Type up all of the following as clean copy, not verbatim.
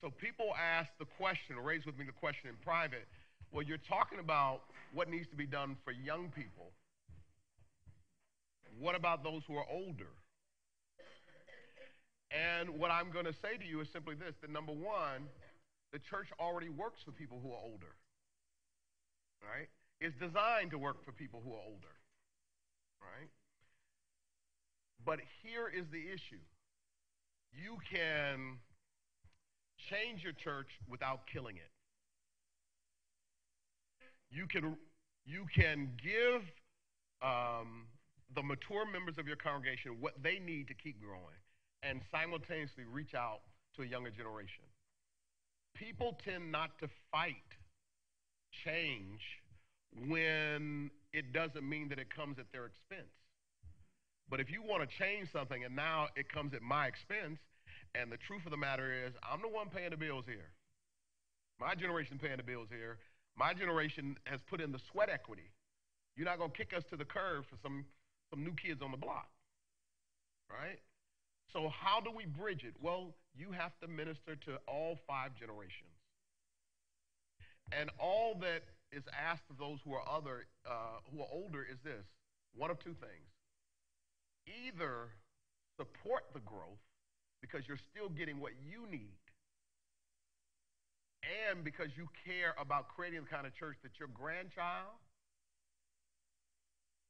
So people ask the question, or raise with me the question in private, well, you're talking about what needs to be done for young people. What about those who are older? And what I'm going to say to you is simply this, that number one, the church already works for people who are older, right? It's designed to work for people who are older, right? But here is the issue. You can change your church without killing it. You can give the mature members of your congregation what they need to keep growing and simultaneously reach out to a younger generation. People tend not to fight change when it doesn't mean that it comes at their expense. But if you want to change something and now it comes at my expense, and the truth of the matter is, I'm the one paying the bills here. My generation paying the bills here. My generation has put in the sweat equity. You're not going to kick us to the curb for some new kids on the block, right? So how do we bridge it? Well, you have to minister to all 5 generations. And all that is asked of those who are older is this: one of two things. Either support the growth because you're still getting what you need, and because you care about creating the kind of church that your grandchild,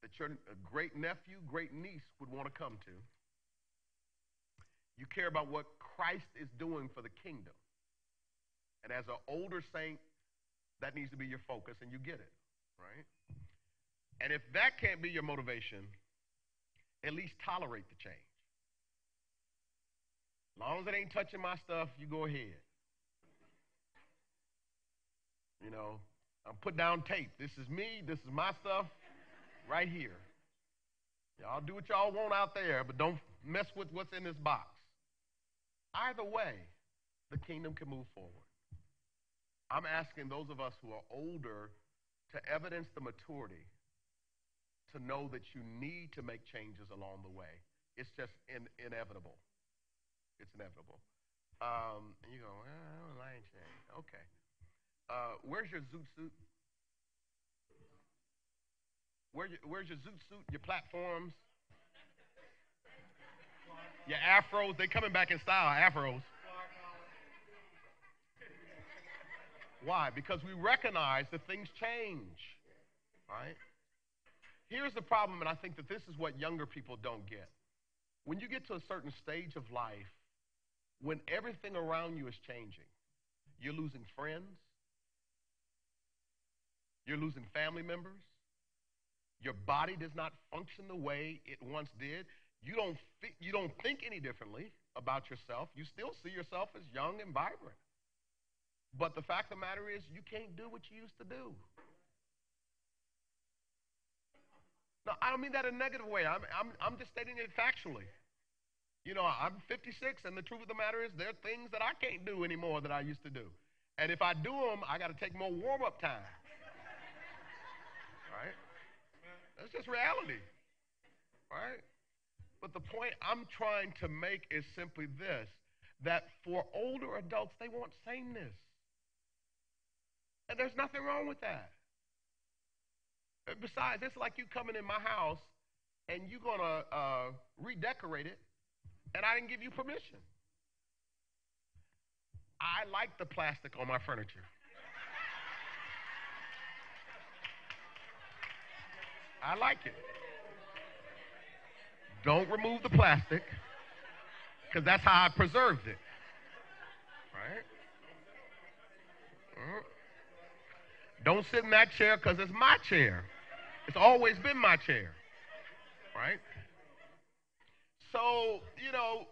that your great nephew, great niece would want to come to. You care about what Christ is doing for the kingdom. And as an older saint, that needs to be your focus, and you get it, right? And if that can't be your motivation, at least tolerate the change. As long as it ain't touching my stuff, you go ahead. You know, I'm put down tape. This is me. This is my stuff right here. Y'all do what y'all want out there, but don't mess with what's in this box. Either way, the kingdom can move forward. I'm asking those of us who are older to evidence the maturity to know that you need to make changes along the way. It's just inevitable. It's inevitable. And you go, well, I don't like change. Okay. Where's your zoot suit? Where's your zoot suit, your platforms, your afros? They're coming back in style, afros. Why? Because we recognize that things change, right? Here's the problem, and I think that this is what younger people don't get. When you get to a certain stage of life, when everything around you is changing, you're losing friends, you're losing family members, your body does not function the way it once did. You don't think any differently about yourself. You still see yourself as young and vibrant. But the fact of the matter is, you can't do what you used to do. No, I don't mean that in a negative way. I'm just stating it factually. You know, I'm 56, and the truth of the matter is, there are things that I can't do anymore that I used to do. And if I do them, I got to take more warm-up time. Right? That's just reality. Right? But the point I'm trying to make is simply this, that for older adults, they want sameness. And there's nothing wrong with that. Besides, it's like you coming in my house and you're going to redecorate it, and I didn't give you permission. I like the plastic on my furniture. I like it. Don't remove the plastic, because that's how I preserved it. Right? Don't sit in that chair because it's my chair. It's always been my chair. Right? So, you know,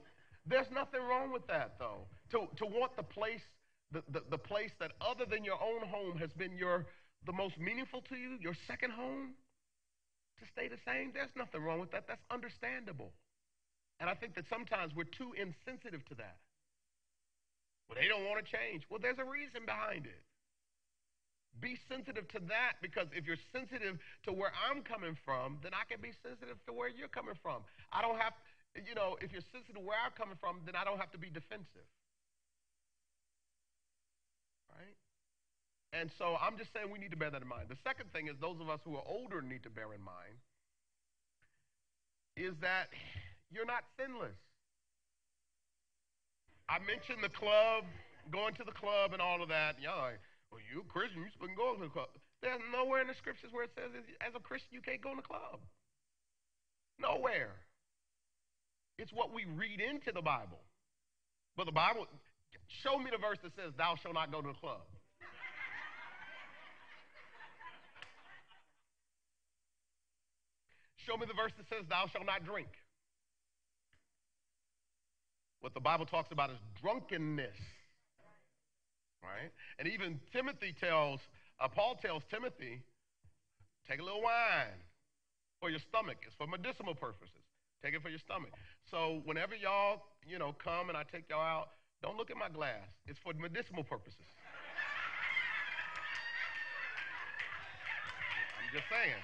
there's nothing wrong with that, though. To want the place that other than your own home has been the most meaningful to you, your second home, to stay the same, there's nothing wrong with that. That's understandable. And I think that sometimes we're too insensitive to that. Well, they don't want to change. Well, there's a reason behind it. Be sensitive to that, because if you're sensitive to where I'm coming from, then I can be sensitive to where you're coming from. I don't have, if you're sensitive to where I'm coming from, then I don't have to be defensive. And so I'm just saying we need to bear that in mind. The second thing is those of us who are older need to bear in mind is that you're not sinless. I mentioned the club, going to the club and all of that. Y'all like, well, you a Christian, you supposed to go to the club. There's nowhere in the scriptures where it says as a Christian you can't go in the club. Nowhere. It's what we read into the Bible. But the Bible, show me the verse that says thou shalt not go to the club. Show me the verse that says thou shalt not drink. What the Bible talks about is drunkenness, right? And even Paul tells Timothy, take a little wine for your stomach. It's for medicinal purposes. Take it for your stomach. So whenever y'all, come and I take y'all out, don't look at my glass. It's for medicinal purposes. I'm just saying.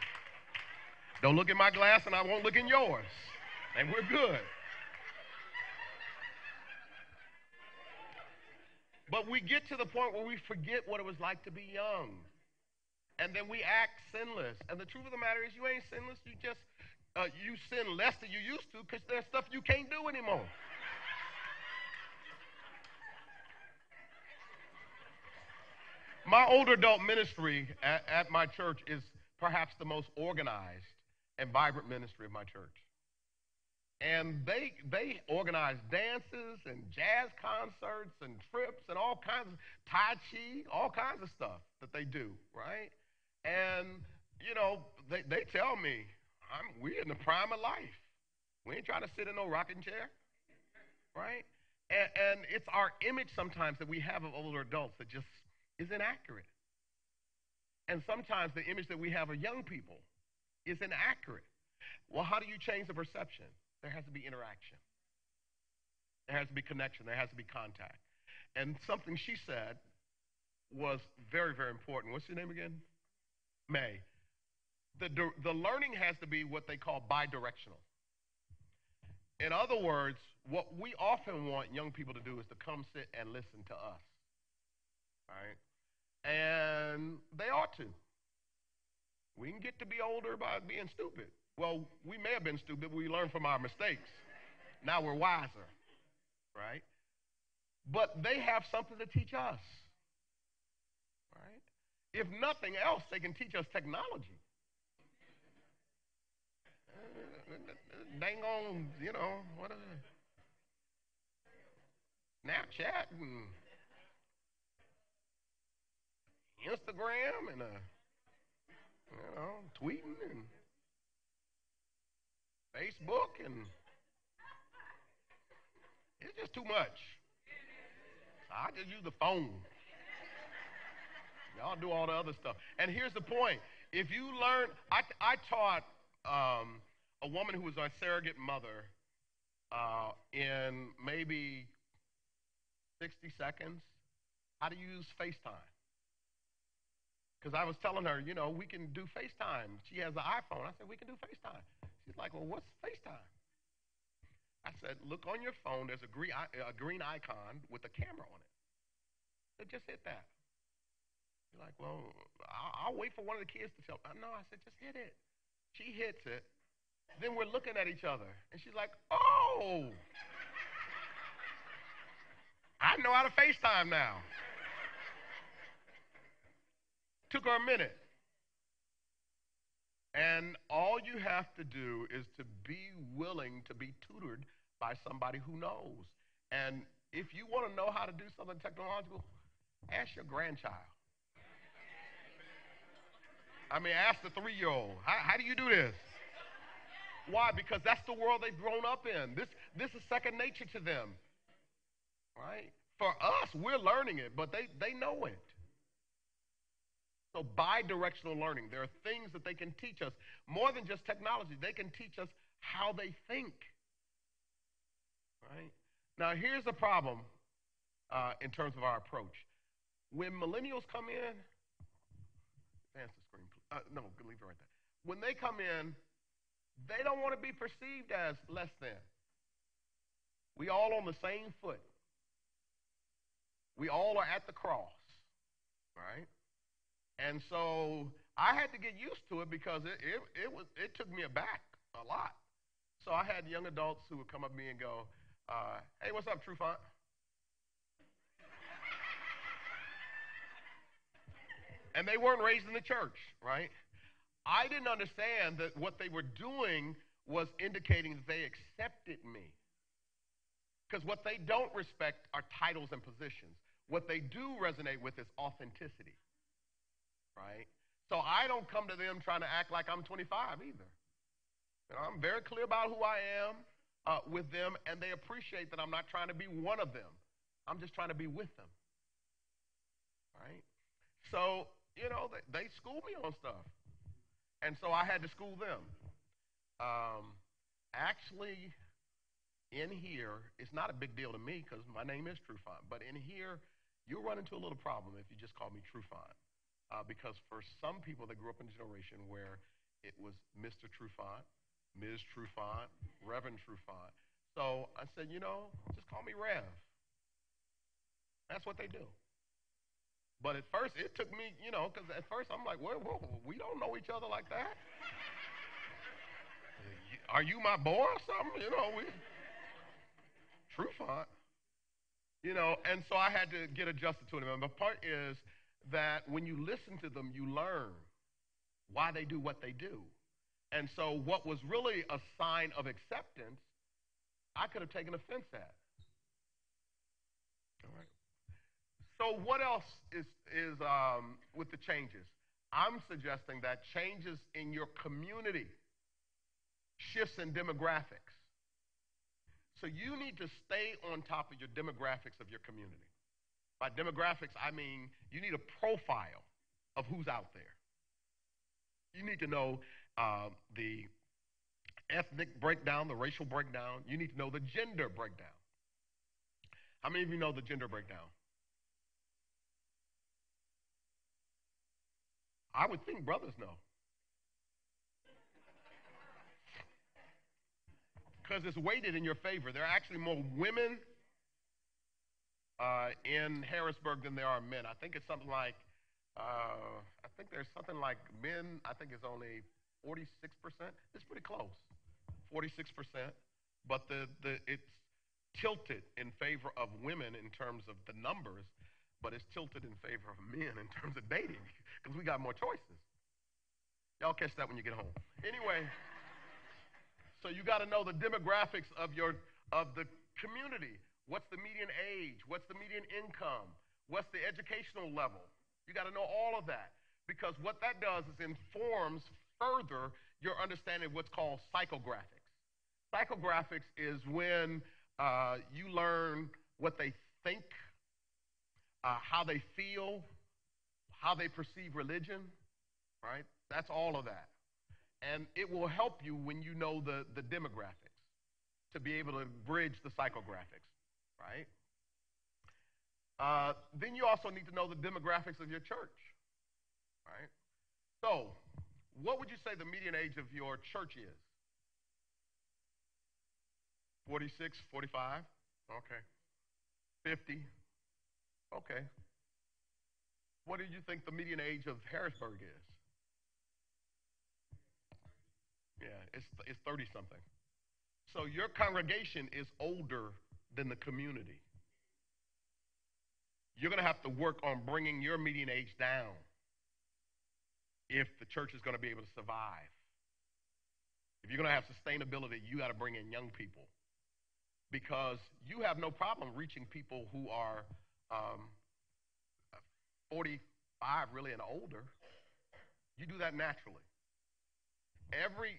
Don't look at my glass and I won't look in yours. And we're good. But we get to the point where we forget what it was like to be young. And then we act sinless. And the truth of the matter is you ain't sinless. You sin less than you used to because there's stuff you can't do anymore. My older adult ministry at my church is perhaps the most organized and vibrant ministry of my church. And they organize dances and jazz concerts and trips and all kinds of Tai Chi, all kinds of stuff that they do, right? And, they tell me, we're in the prime of life. We ain't trying to sit in no rocking chair, right? And it's our image sometimes that we have of older adults that just is inaccurate. And sometimes the image that we have of young people is inaccurate. Well, how do you change the perception? There has to be interaction. There has to be connection. There has to be contact. And something she said was very, very important. What's your name again? May. The learning has to be what they call bidirectional. In other words, what we often want young people to do is to come sit and listen to us. Right? And they ought to. We can get to be older by being stupid. Well, we may have been stupid, but we learned from our mistakes. Now we're wiser, right? But they have something to teach us, right? If nothing else, they can teach us technology. Dang on, what is it? Snapchat and Instagram and, tweeting and Facebook, and it's just too much. So I just use the phone. Y'all do all the other stuff. And here's the point. If you learn, I taught a woman who was a surrogate mother in maybe 60 seconds how to use FaceTime. Because I was telling her, we can do FaceTime. She has an iPhone. I said, we can do FaceTime. She's like, well, what's FaceTime? I said, look on your phone. There's a green icon with a camera on it. So just hit that. You're like, well, I'll wait for one of the kids to tell me. No, I said, just hit it. She hits it. Then we're looking at each other. And she's like, oh, I know how to FaceTime now. Took her a minute. And all you have to do is to be willing to be tutored by somebody who knows. And if you want to know how to do something technological, ask your grandchild. Ask the 3-year-old. How do you do this? Why? Because that's the world they've grown up in. This is second nature to them. Right? For us, we're learning it, but they know it. So bi-directional learning, there are things that they can teach us. More than just technology, they can teach us how they think. Right? Now, here's the problem in terms of our approach. When millennials come in, advance the screen, please. No, leave it right there. When they come in, they don't want to be perceived as less than. We all on the same foot. We all are at the cross, right? And so I had to get used to it because it took me aback a lot. So I had young adults who would come up to me and go, "Hey, what's up, Trufant?" And they weren't raised in the church, right? I didn't understand that what they were doing was indicating that they accepted me. Because what they don't respect are titles and positions. What they do resonate with is authenticity, right? So I don't come to them trying to act like I'm 25 either. You know, I'm very clear about who I am with them, and they appreciate that I'm not trying to be one of them. I'm just trying to be with them, right? So, they schooled me on stuff. And so I had to school them. Um, Actually, in here, it's not a big deal to me because my name is Trufant. But in here, you'll run into a little problem if you just call me Trufant. Because for some people that grew up in a generation where it was Mr. Trufant, Ms. Trufant, Reverend Trufant. So I said, just call me Rev. That's what they do. But at first, it took me, because at first I'm like, whoa, we don't know each other like that. Are you my boy or something? We Trufant. And so I had to get adjusted to it. And the part is that when you listen to them, you learn why they do what they do. And so what was really a sign of acceptance, I could have taken offense at. All right. So what else is with the changes? I'm suggesting that changes in your community, shifts in demographics. So you need to stay on top of your demographics of your community. By demographics, I mean you need a profile of who's out there. You need to know the ethnic breakdown, the racial breakdown. You need to know the gender breakdown. How many of you know the gender breakdown? I would think brothers know. Because it's weighted in your favor. There are actually more women in Harrisburg than there are men. I think it's something like, I think there's something like men, I think it's only 46%. It's pretty close, 46%. But it's tilted in favor of women in terms of the numbers, but it's tilted in favor of men in terms of dating because we got more choices. Y'all catch that when you get home. Anyway, so you got to know the demographics of the community. What's the median age? What's the median income? What's the educational level? You got to know all of that because what that does is informs further your understanding of what's called psychographics. Psychographics is when you learn what they think, how they feel, how they perceive religion, right? That's all of that. And it will help you when you know the demographics to be able to bridge the psychographics, right? Then you also need to know the demographics of your church, right? So, what would you say the median age of your church is? 46, 45? Okay. 50? Okay. What do you think the median age of Harrisburg is? Yeah, it's 30 something. So your congregation is older than the community. You're going to have to work on bringing your median age down if the church is going to be able to survive. If you're going to have sustainability, you got to bring in young people because you have no problem reaching people who are 45 really and older. You do that naturally.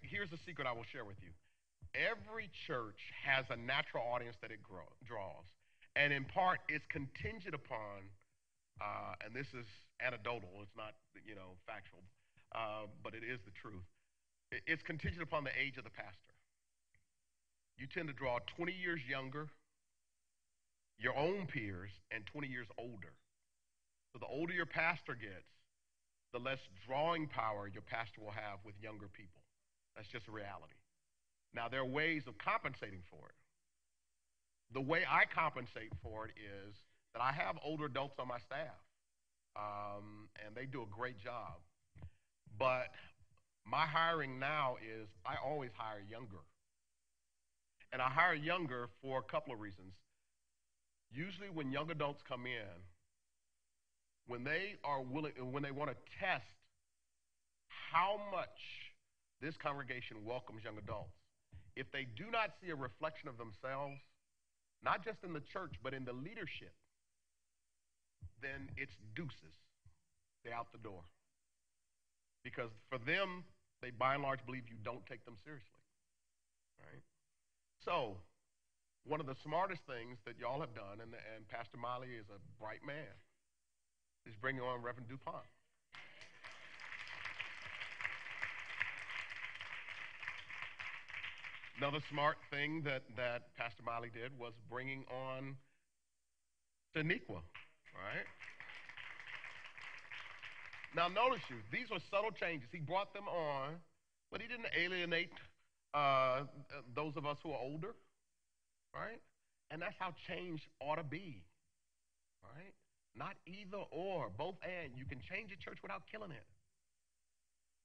Here's a secret I will share with you. Every church has a natural audience that it draws, and in part, it's contingent upon, and this is anecdotal. It's not factual, but it is the truth. It's contingent upon the age of the pastor. You tend to draw 20 years younger, your own peers, and 20 years older. So the older your pastor gets, the less drawing power your pastor will have with younger people. That's just a reality. Now, there are ways of compensating for it. The way I compensate for it is that I have older adults on my staff. and they do a great job. But my hiring now is I always hire younger. And I hire younger for a couple of reasons. Usually, when young adults come in, when they are willing, when they want to test how much this congregation welcomes young adults, if they do not see a reflection of themselves, not just in the church, but in the leadership, then it's deuces. They're out the door. Because for them, they by and large believe you don't take them seriously. Right? So, one of the smartest things that y'all have done, and Pastor Miley is a bright man, is bringing on Reverend DuPont. Another smart thing that Pastor Miley did was bringing on Daniqua, right? Now, notice you, these were subtle changes. He brought them on, but he didn't alienate those of us who are older, right? And that's how change ought to be, right? Not either or, both and. You can change a church without killing it.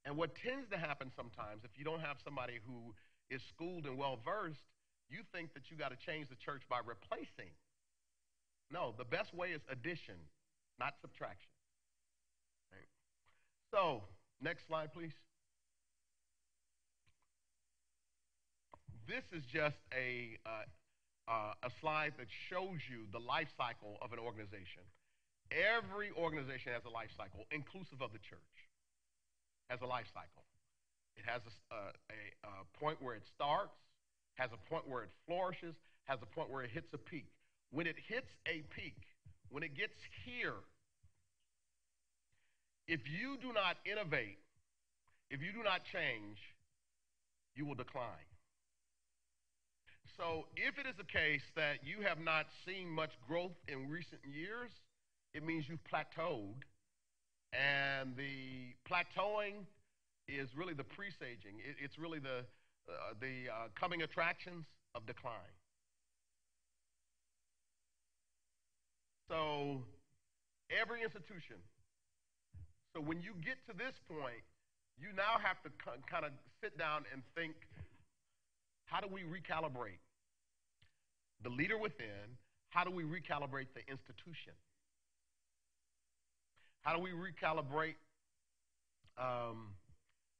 And what tends to happen sometimes, if you don't have somebody who is schooled and well versed, you think that you got to change the church by replacing. No, the best way is addition, not subtraction. Right? So, next slide, please. This is just a slide that shows you the life cycle of an organization. Every organization has a life cycle, inclusive of the church, has a life cycle. It has a point where it starts, has a point where it flourishes, has a point where it hits a peak. When it hits a peak, when it gets here, if you do not innovate, if you do not change, you will decline. So if it is the case that you have not seen much growth in recent years, it means you've plateaued. And the plateauing is really the presaging. It's really the coming attractions of decline. So every institution. So when you get to this point, you now have to kind of sit down and think, how do we recalibrate the leader within? How do we recalibrate the institution? How do we recalibrate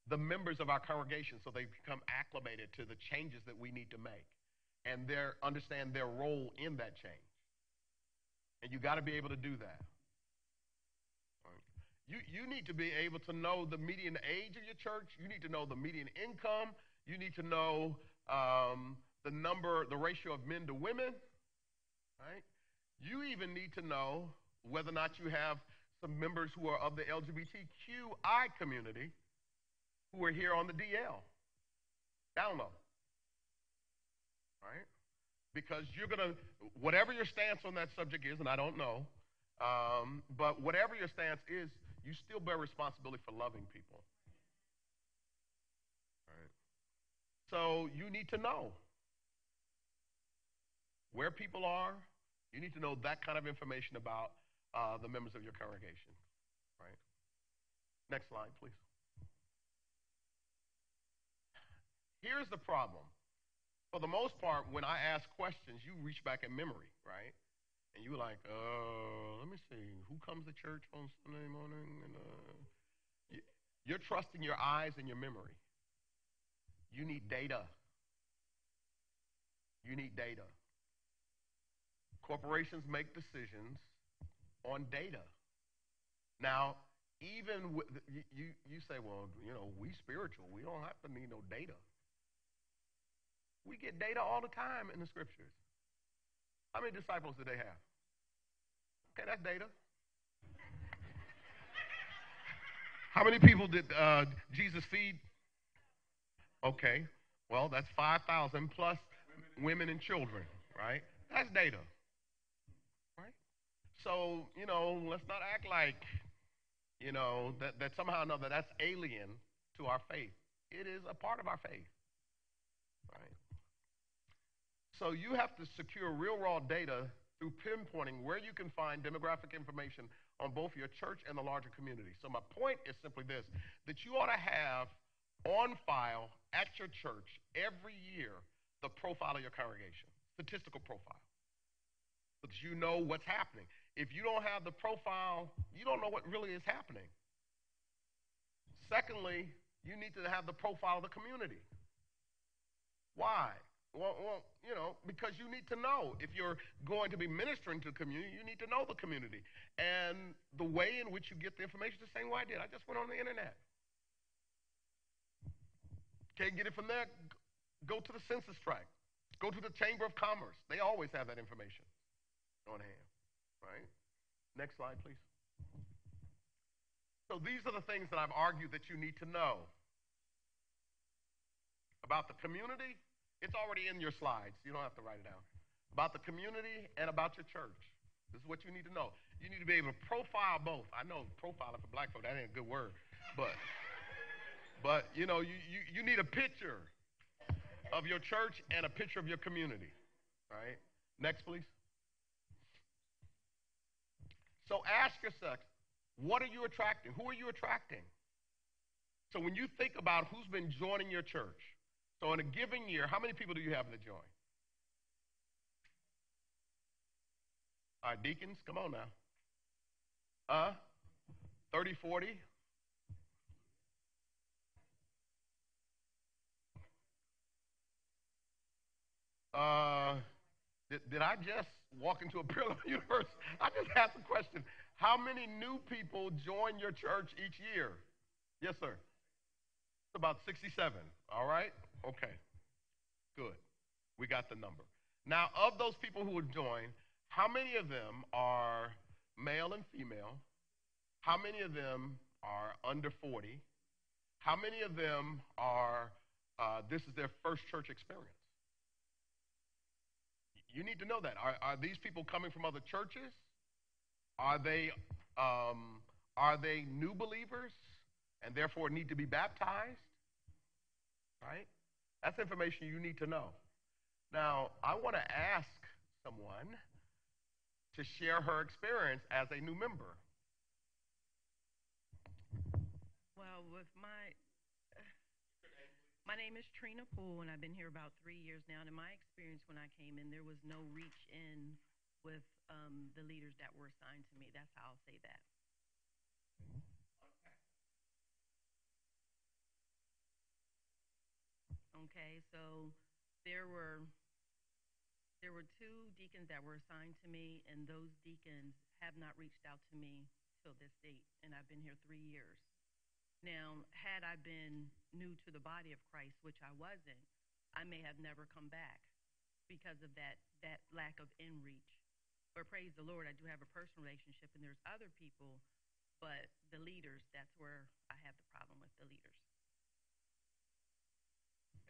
the members of our congregation so they become acclimated to the changes that we need to make and understand their role in that change? And you got to be able to do that. Right? You need to be able to know the median age of your church. You need to know the median income. You need to know the ratio of men to women. Right? You even need to know whether or not you have some members who are of the LGBTQI community who are here on the DL. Down low. Right? Because you're going to, whatever your stance on that subject is, and I don't know, but whatever your stance is, you still bear responsibility for loving people. Right? So you need to know where people are. You need to know that kind of information about the members of your congregation. Right? Next slide, please. Here's the problem. For the most part, when I ask questions, you reach back in memory, right? And you're like, let me see, who comes to church on Sunday morning? And you're trusting your eyes and your memory. You need data. You need data. Corporations make decisions on data. Now, even you say, well, we spiritual. We don't have to need no data. We get data all the time in the scriptures. How many disciples did they have? Okay, that's data. How many people did Jesus feed? Okay, well, that's 5,000 plus women and children, right? That's data, right? So, let's not act like, that somehow or another that's alien to our faith. It is a part of our faith, right? So you have to secure real raw data through pinpointing where you can find demographic information on both your church and the larger community. So my point is simply this, that you ought to have on file at your church every year the profile of your congregation, statistical profile, because you know what's happening. If you don't have the profile, you don't know what really is happening. Secondly, you need to have the profile of the community. Why? Because you need to know. If you're going to be ministering to the community, you need to know the community. And the way in which you get the information is the same way I did. I just went on the internet. Can't get it from there? Go to the census tract. Go to the Chamber of Commerce. They always have that information on hand, right? Next slide, please. So these are the things that I've argued that you need to know about the community. It's already in your slides. You don't have to write it down. About the community and about your church. This is what you need to know. You need to be able to profile both. I know profiling for black folk, that ain't a good word. But you need a picture of your church and a picture of your community. Right? Next, please. So ask yourself, what are you attracting? Who are you attracting? So when you think about who's been joining your church, so in a given year, how many people do you have that join? All right, deacons, come on now. 30, 40? Did I just walk into a parallel universe? I just asked a question. How many new people join your church each year? Yes, sir. It's about 67. All right? Okay. Good. We got the number. Now, of those people who would join, how many of them are male and female? How many of them are under 40? How many of them are, this is their first church experience? You need to know that. Are these people coming from other churches? Are they, are they new believers and therefore need to be baptized? Right? That's information you need to know. Now, I want to ask someone to share her experience as a new member. Well, with my name is Trina Poole, and I've been here about 3 years now. And in my experience, when I came in, there was no reach in with the leaders that were assigned to me. That's how I'll say that. Okay, so there were there were two deacons that were assigned to me, and those deacons have not reached out to me till this date, and I've been here 3 years. Now, had I been new to the body of Christ, which I wasn't, I may have never come back because of that lack of in reach. But praise the Lord, I do have a personal relationship, and there's other people, but the leaders, that's where I have the problem with the leaders.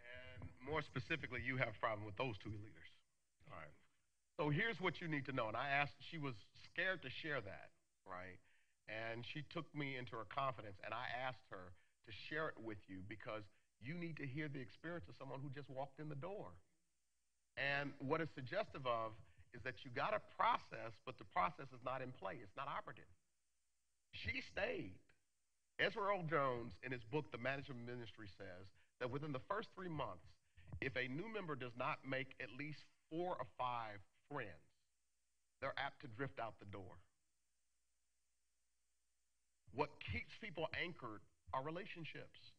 And more specifically, you have a problem with those two leaders. All right. So here's what you need to know. And I asked, she was scared to share that, right? And she took me into her confidence, and I asked her to share it with you because you need to hear the experience of someone who just walked in the door. And what it's suggestive of is that you got a process, but the process is not in play. It's not operative. She stayed. Ezra Earl Jones, in his book, The Management Ministry, says that within the first 3 months, if a new member does not make at least 4 or 5 friends, they're apt to drift out the door. What keeps people anchored are relationships.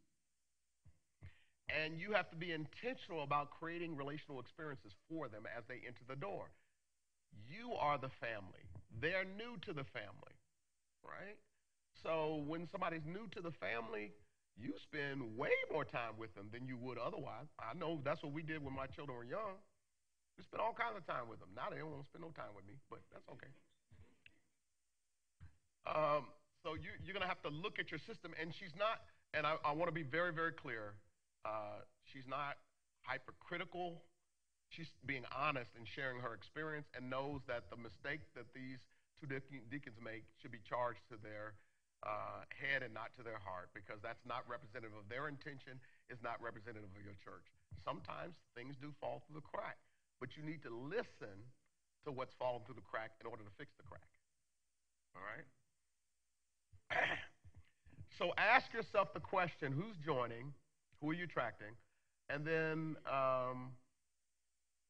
And you have to be intentional about creating relational experiences for them as they enter the door. You are the family. They're new to the family, right? So when somebody's new to the family, you spend way more time with them than you would otherwise. I know that's what we did when my children were young. We spent all kinds of time with them. Now they don't want to spend no time with me, but that's okay. So you're going to have to look at your system, and she's not, and I want to be very, very clear, she's not hypercritical. She's being honest and sharing her experience and knows that the mistake that these two deacons make should be charged to their head and not to their heart because that's not representative of their intention, is not representative of your church. Sometimes things do fall through the crack, but you need to listen to to what's fallen through the crack in order to fix the crack. All right? So ask yourself the question, who's joining? Who are you attracting? And then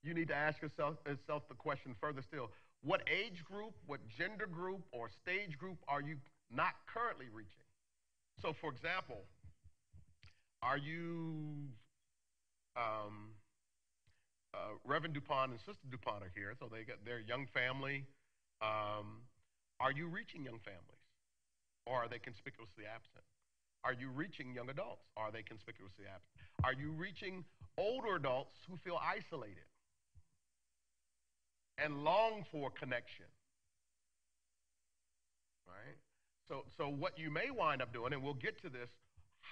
you need to ask yourself the question further still. What age group, what gender group, or stage group are you not currently reaching? So, for example, are you um, Reverend DuPont and Sister DuPont are here, so they got their young family. Um, are you reaching young families, or are they conspicuously absent? Are you reaching young adults? Are they conspicuously absent? Are you reaching older adults who feel isolated and long for connection? Right? So what you may wind up doing, and we'll get to this,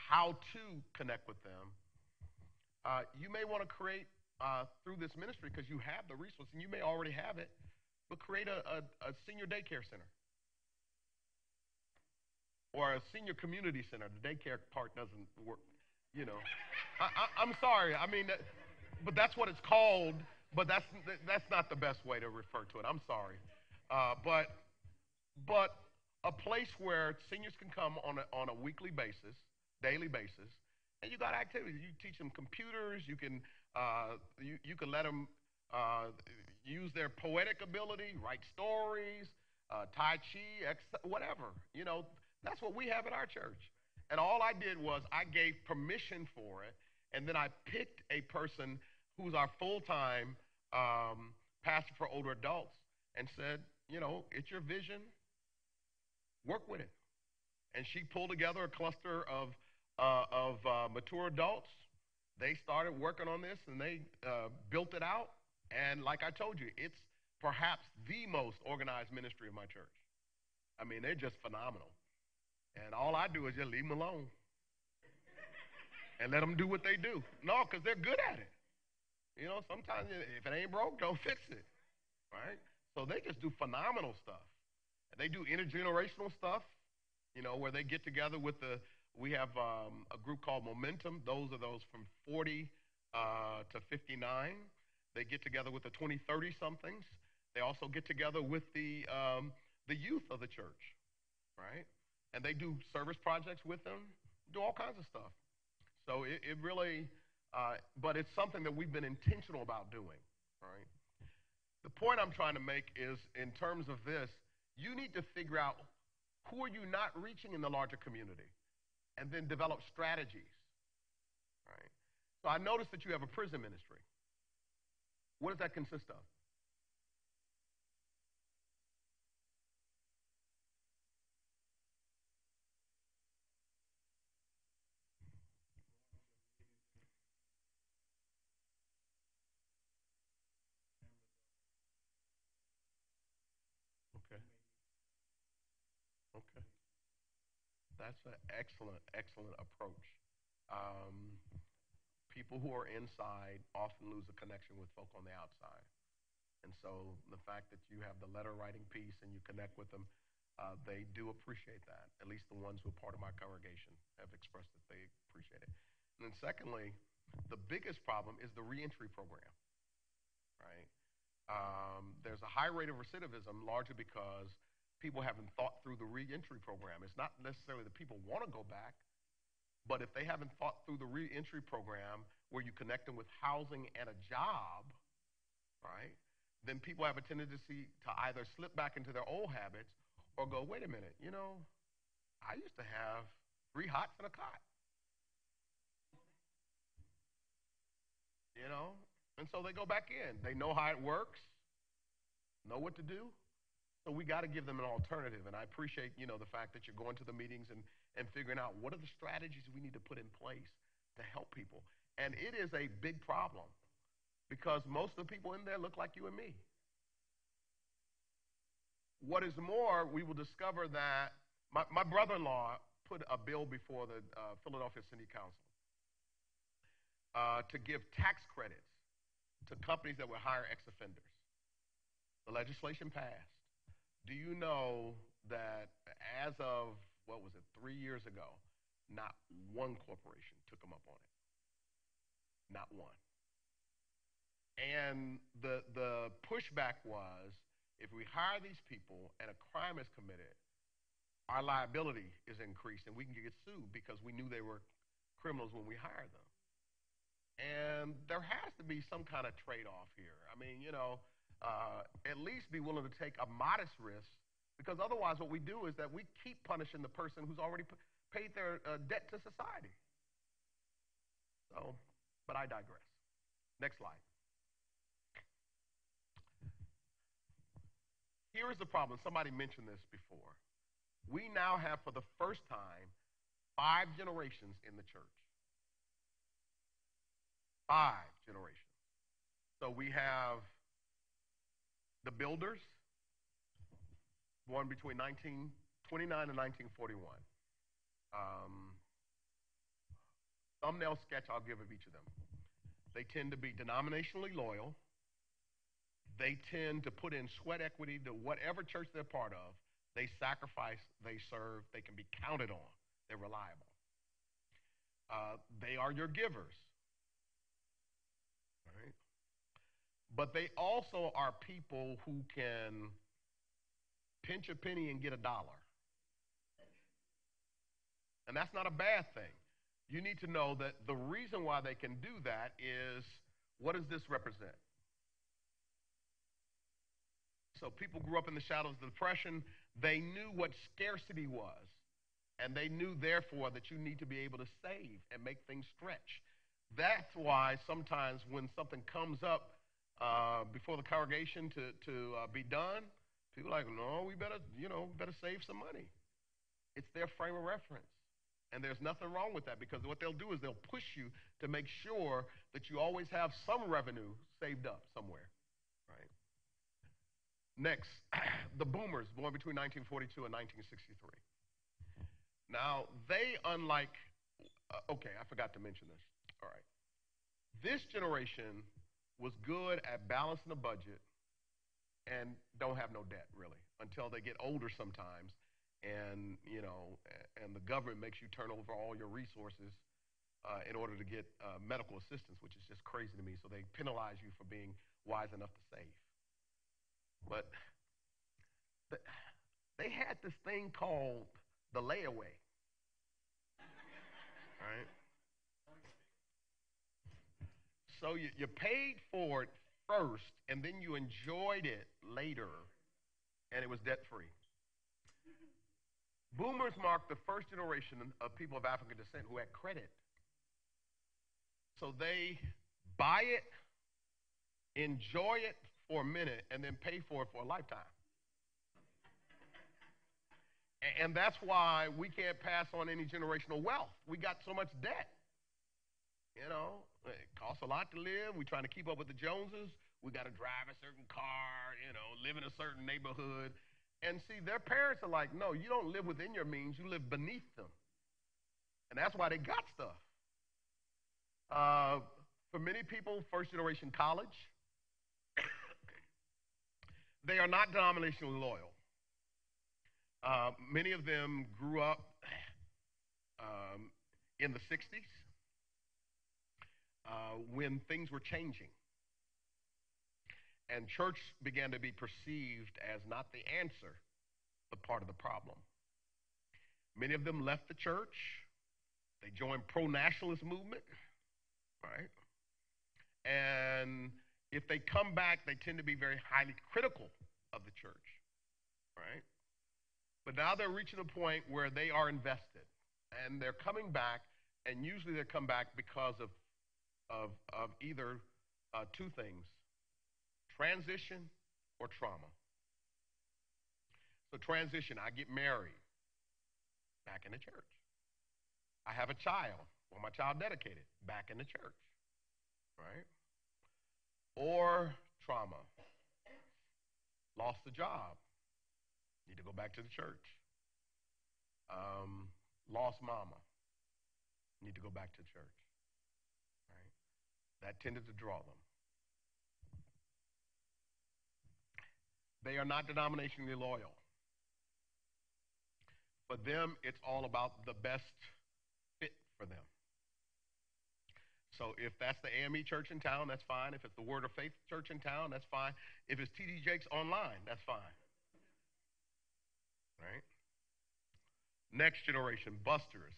how to connect with them. You may want to create through this ministry because you have the resource, and you may already have it, but create a senior daycare center or a senior community center. The daycare part doesn't work, you know. I'm sorry. I mean, but that's what it's called. But that's not the best way to refer to it. I'm sorry, but a place where seniors can come on a weekly basis, daily basis, and you got activities. You teach them computers. You can let them uh, use their poetic ability, write stories, tai chi, whatever. You know, that's what we have at our church. And all I did was I gave permission for it, and then I picked a person who's our full-time pastor for older adults, and said, you know, it's your vision, work with it. And she pulled together a cluster of mature adults. They started working on this, and they built it out. And like I told you, it's perhaps the most organized ministry of my church. I mean, they're just phenomenal. And all I do is just leave them alone and let them do what they do. No, because they're good at it. You know, sometimes if it ain't broke, don't fix it, right? So they just do phenomenal stuff. They do intergenerational stuff, you know, where they get together with we have a group called Momentum. Those are those from 40 to 59. They get together with the 20, 30 somethings. They also get together with the youth of the church, right? And they do service projects with them, do all kinds of stuff. So it really, but it's something that we've been intentional about doing, right? The point I'm trying to make is in terms of this, you need to figure out who are you not reaching in the larger community and then develop strategies, right? So I noticed that you have a prison ministry. What does that consist of? Okay, okay. That's an excellent, excellent approach. Um, People who are inside often lose a connection with folk on the outside. And so the fact that you have the letter writing piece and you connect with them, they do appreciate that. At least the ones who are part of my congregation have expressed that they appreciate it. And then secondly, the biggest problem is the reentry program, right? There's a high rate of recidivism largely because people haven't thought through the reentry program. It's not necessarily that people want to go back, but if they haven't thought through the reentry program where you connect them with housing and a job, right, then people have a tendency to either slip back into their old habits or go, wait a minute, you know, I used to have three hots and a cot, you know? And so they go back in. They know how it works, know what to do. So we got to give them an alternative. And I appreciate, you know, the fact that you're going to the meetings and figuring out what are the strategies we need to put in place to help people. And it is a big problem because most of the people in there look like you and me. What is more, we will discover that my brother-in-law put a bill before the Philadelphia City Council to give tax credits to companies that would hire ex-offenders. The legislation passed. Do you know that as of, what was it, 3 years ago, not one corporation took them up on it? Not one. And the pushback was, if we hire these people and a crime is committed, our liability is increased and we can get sued because we knew they were criminals when we hired them. And there has to be some kind of trade-off here. I mean, at least be willing to take a modest risk, because otherwise, what we do is that we keep punishing the person who's already paid their debt to society. So, but I digress. Next slide. Here is the problem. Somebody mentioned this before. We now have, for the first time, 5 generations in the church. 5 generations. So we have the builders, born between 1929 and 1941. Um, Thumbnail sketch I'll give of each of them. They tend to be denominationally loyal. They tend to put in sweat equity to whatever church they're part of. They sacrifice, they serve, they can be counted on, they're reliable. They are your givers, right? But they also are people who can pinch a penny and get a dollar. And that's not a bad thing. You need to know that the reason why they can do that is, what does this represent? So people grew up in the shadows of the Depression. They knew what scarcity was. And they knew, therefore, that you need to be able to save and make things stretch. That's why sometimes when something comes up before the congregation to be done, people are like, no, we better save some money. It's their frame of reference. And there's nothing wrong with that, because what they'll do is they'll push you to make sure that you always have some revenue saved up somewhere, right? Next, the boomers, born between 1942 and 1963. Now, they, okay, I forgot to mention this. All right. This generation was good at balancing the budget and don't have no debt, really, until they get older sometimes. And the government makes you turn over all your resources in order to get medical assistance, which is just crazy to me. So they penalize you for being wise enough to save. But they had this thing called the layaway, right? So you paid for it first, and then you enjoyed it later, and it was debt free. Boomers marked the first generation of people of African descent who had credit. So they buy it, enjoy it for a minute, and then pay for it for a lifetime. And that's why we can't pass on any generational wealth. We got so much debt. It costs a lot to live. We're trying to keep up with the Joneses. We got to drive a certain car, live in a certain neighborhood. And see, their parents are like, no, you don't live within your means, you live beneath them. And that's why they got stuff. For many people, first generation college, they are not denominationally loyal. Many of them grew up in the 60s when things were changing. And church began to be perceived as not the answer, but part of the problem. Many of them left the church. They joined pro-nationalist movement, right? And if they come back, they tend to be very highly critical of the church, right? But now they're reaching a point where they are invested, and they're coming back, and usually they come back because of either two things: transition or trauma. So transition, I get married, back in the church. I have a child, well, my child dedicated, back in the church, right? Or trauma, lost the job, need to go back to the church. Lost mama, need to go back to church, right? That tended to draw them. They are not denominationally loyal. For them, it's all about the best fit for them. So if that's the AME church in town, that's fine. If it's the Word of Faith church in town, that's fine. If it's TD Jakes online, that's fine. Right? Next generation, busters.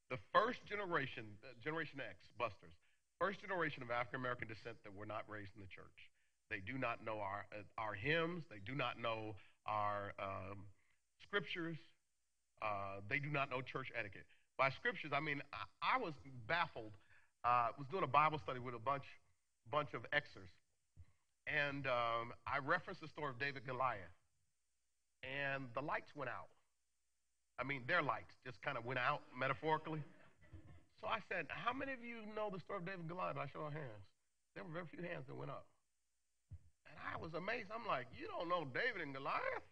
The first generation, Generation X, busters. First generation of African American descent that were not raised in the church. They do not know our hymns. They do not know our scriptures. They do not know church etiquette. By scriptures, I mean I was baffled. Was doing a Bible study with a bunch of Xers, and I referenced the story of David and Goliath, and the lights went out. I mean, their lights just kind of went out metaphorically. So I said, "How many of you know the story of David and Goliath?" I showed hands. There were very few hands that went up, and I was amazed. I'm like, "You don't know David and Goliath?"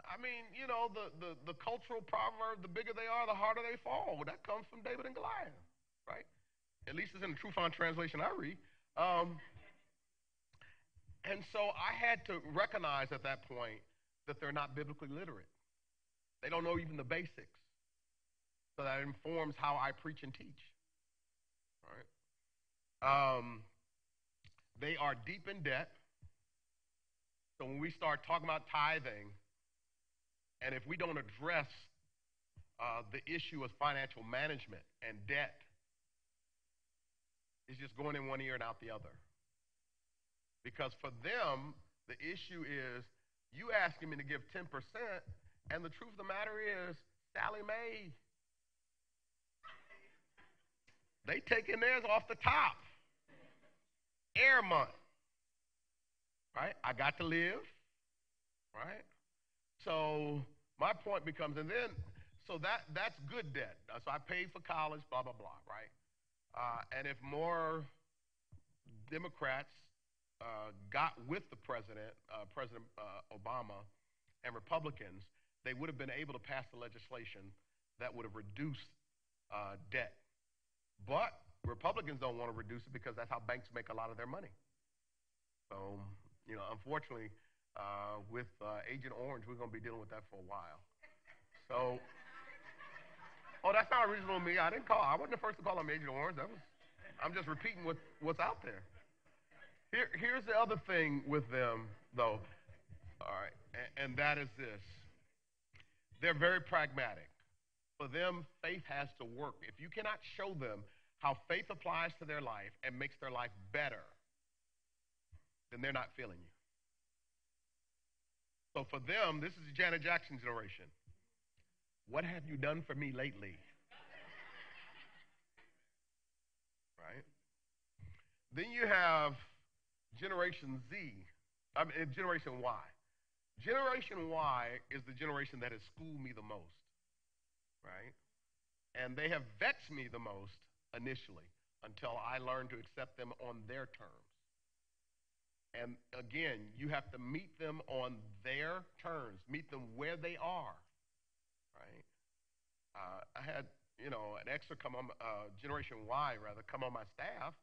I mean, the cultural proverb, the bigger they are, the harder they fall. Well, that comes from David and Goliath, right? At least it's in the True Font translation I read. Um, and so I had to recognize at that point that they're not biblically literate. They don't know even the basics. So that informs how I preach and teach. Right? They are deep in debt. So when we start talking about tithing, and if we don't address the issue of financial management and debt, it's just going in one ear and out the other. Because for them, the issue is you asking me to give 10%, and the truth of the matter is, Sally Mae, they taking theirs off the top. Air month, right? I got to live, right? So my point becomes, and then so that's good debt. So I paid for college, blah blah blah, right? And if more Democrats got with the president, President Obama, and Republicans, they would have been able to pass the legislation that would have reduced debt. But Republicans don't want to reduce it because that's how banks make a lot of their money. So, unfortunately, with Agent Orange, we're going to be dealing with that for a while. So, oh, that's not original to me. I didn't call. I wasn't the first to call him Agent Orange. I'm just repeating what's out there. Here's the other thing with them, though. All right, and that is this: they're very pragmatic. For them, faith has to work. If you cannot show them how faith applies to their life and makes their life better, then they're not feeling you. So for them, this is the Janet Jackson generation. What have you done for me lately? Right? Then you have Generation Z, Generation Y. Generation Y is the generation that has schooled me the most, right? And they have vexed me the most initially until I learned to accept them on their terms. And again, you have to meet them on their terms, meet them where they are, right? I had, an extra come on, Generation Y rather, come on my staff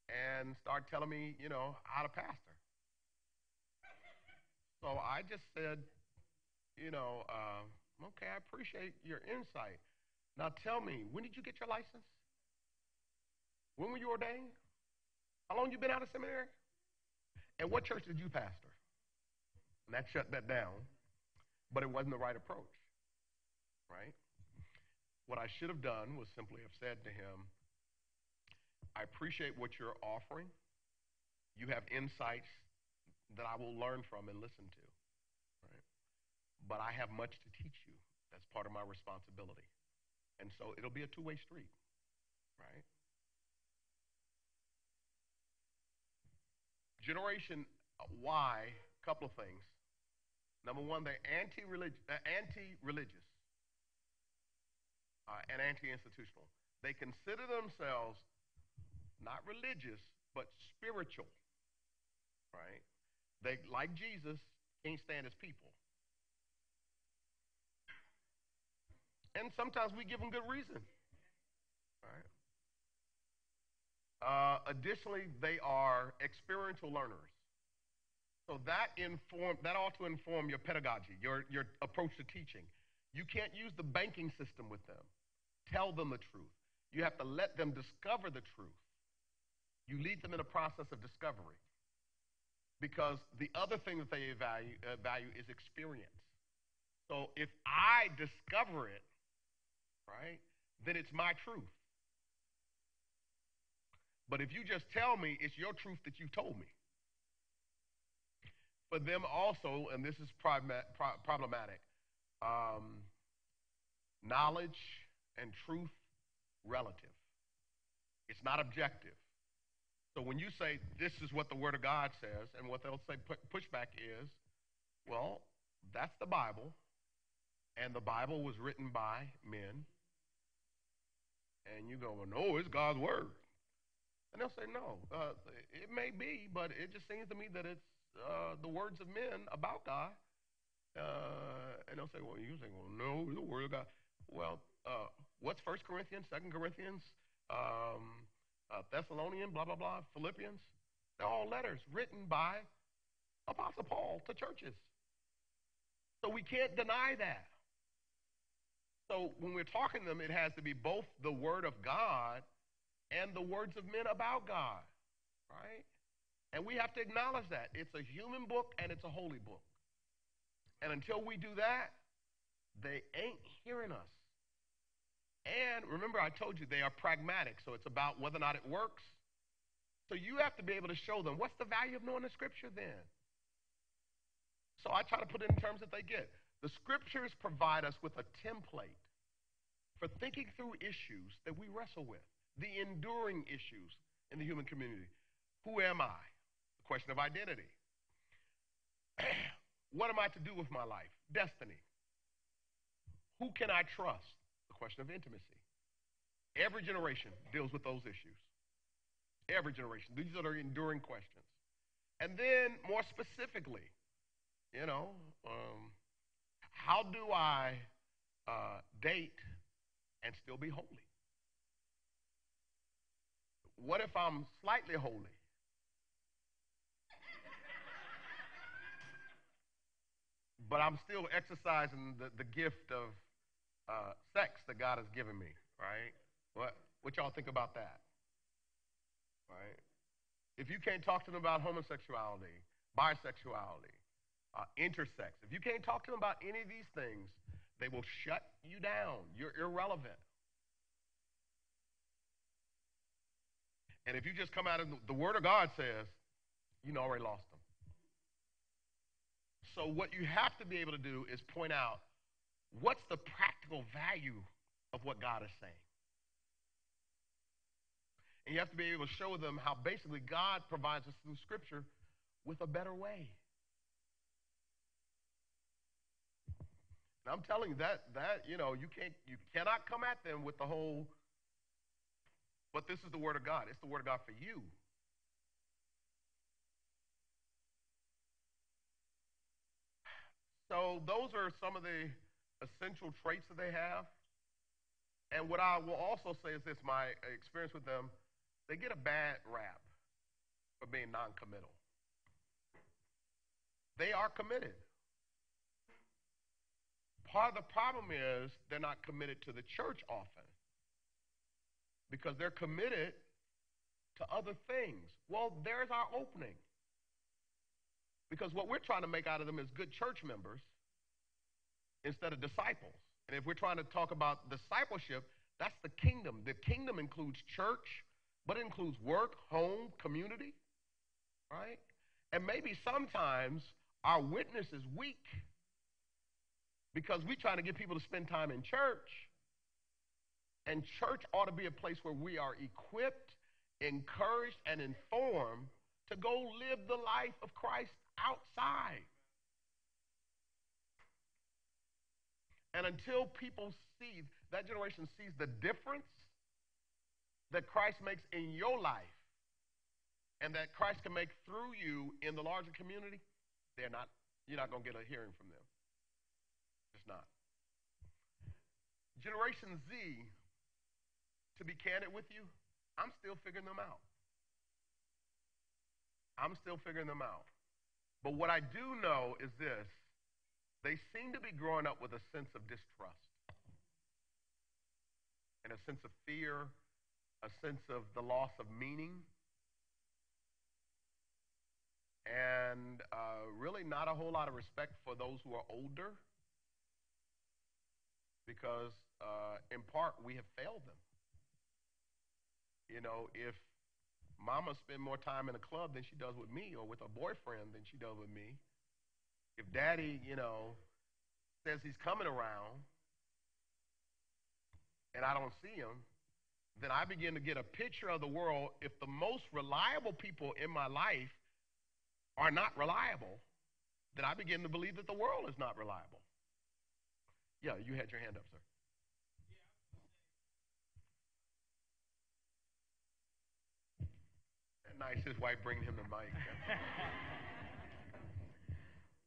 and start telling me, how to pastor. So I just said, okay, I appreciate your insight. Now tell me, when did you get your license? When were you ordained? How long you been out of seminary? And what church did you pastor? And that shut that down. But it wasn't the right approach, right? What I should have done was simply have said to him, I appreciate what you're offering. You have insights that I will learn from and listen to, right? But I have much to teach you. That's part of my responsibility. And so it'll be a two-way street, right? Generation Y, couple of things. Number one, they're anti-religious and anti-institutional. They consider themselves not religious, but spiritual, right? They, like Jesus, can't stand his people. And sometimes we give them good reason, right? Additionally, they are experiential learners. So that ought to inform your pedagogy, your approach to teaching. You can't use the banking system with them. Tell them the truth. You have to let them discover the truth. You lead them in a process of discovery because the other thing that they value is experience. So if I discover it, right, then it's my truth. But if you just tell me, it's your truth that you've told me. For them also, and this is problematic, um, knowledge and truth relative. It's not objective. So when you say this is what the Word of God says, and what they'll say pushback is, well, that's the Bible, and the Bible was written by men. And you go, well, no, it's God's Word. And they'll say, no, it may be, but it just seems to me that it's the words of men about God. And they'll say, well, you say, well, no, it's the Word of God. Well, what's First Corinthians, Second Corinthians, Thessalonian, blah, blah, blah, Philippians? They're all letters written by Apostle Paul to churches. So we can't deny that. So when we're talking to them, it has to be both the Word of God and the words of men about God, right? And we have to acknowledge that. It's a human book and it's a holy book. And until we do that, they ain't hearing us. And remember, I told you they are pragmatic, so it's about whether or not it works. So you have to be able to show them, what's the value of knowing the Scripture then? So I try to put it in terms that they get. The Scriptures provide us with a template for thinking through issues that we wrestle with, the enduring issues in the human community. Who am I? The question of identity. What am I to do with my life? Destiny. Who can I trust? The question of intimacy. Every generation deals with those issues. Every generation. These are the enduring questions. And then, more specifically, how do I date and still be holy? What if I'm slightly holy? But I'm still exercising the gift of sex that God has given me, right? What y'all think about that, right? If you can't talk to them about homosexuality, bisexuality, intersex, if you can't talk to them about any of these things, they will shut you down. You're irrelevant. And if you just come out of the Word of God says, you already lost them. So what you have to be able to do is point out what's the practical value of what God is saying. And you have to be able to show them how basically God provides us through Scripture with a better way. And I'm telling you that you cannot come at them with the whole, but this is the Word of God. It's the Word of God for you. So those are some of the essential traits that they have. And what I will also say is this, my experience with them, they get a bad rap for being non-committal. They are committed. Part of the problem is they're not committed to the church often because they're committed to other things. Well, there's our opening. Because what we're trying to make out of them is good church members instead of disciples. And if we're trying to talk about discipleship, that's the kingdom. The kingdom includes church, but it includes work, home, community, right? And maybe sometimes our witness is weak because we're trying to get people to spend time in church. And church ought to be a place where we are equipped, encouraged, and informed to go live the life of Christ outside. And until people see, that generation sees the difference that Christ makes in your life and that Christ can make through you in the larger community, you're not going to get a hearing from them. Just not. Generation Z, to be candid with you, I'm still figuring them out. I'm still figuring them out. But what I do know is this. They seem to be growing up with a sense of distrust. and a sense of fear, a sense of the loss of meaning, and really not a whole lot of respect for those who are older because, in part, we have failed them. You know, if mama spend more time in a club than she does with me or with a boyfriend than she does with me, if daddy, says he's coming around and I don't see him, then I begin to get a picture of the world. If the most reliable people in my life are not reliable, then I begin to believe that the world is not reliable. Yeah, you had your hand up, sir. Nice, his wife bringing him the mic.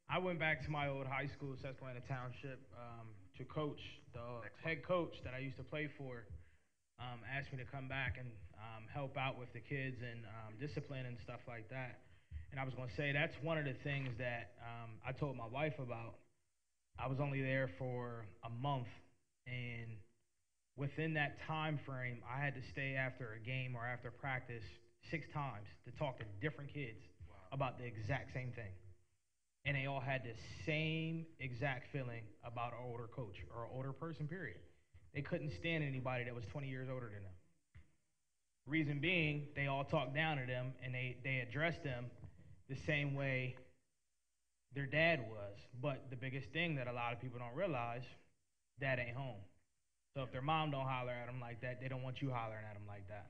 I went back to my old high school, Susquehanna Township, to coach. The head coach that I used to play for asked me to come back and help out with the kids and discipline and stuff like that. And I was going to say that's one of the things that I told my wife about. I was only there for a month, and within that time frame, I had to stay after a game or after practice 6 times to talk to different kids about the exact same thing. And they all had the same exact feeling about an older coach or an older person, period. They couldn't stand anybody that was 20 years older than them. Reason being, they all talked down to them and they addressed them the same way their dad was. But the biggest thing that a lot of people don't realize, dad ain't home. So if their mom don't holler at them like that, they don't want you hollering at them like that.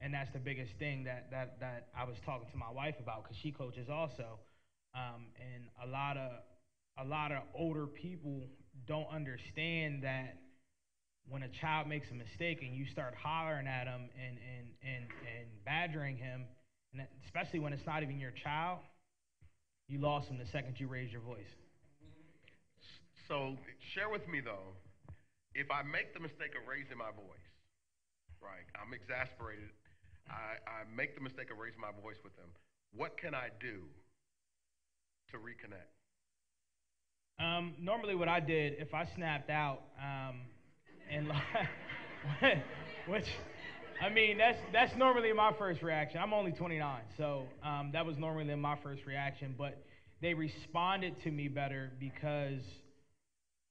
And that's the biggest thing that I was talking to my wife about because she coaches also. And a lot of older people don't understand that when a child makes a mistake and you start hollering at him and badgering him, and especially when it's not even your child, you lost him the second you raise your voice. So share with me though, if I make the mistake of raising my voice, right? I'm exasperated. I make the mistake of raising my voice with them. What can I do to reconnect? Normally, what I did if I snapped out, and which, I mean, that's normally my first reaction. I'm only 29, so that was normally my first reaction. But they responded to me better because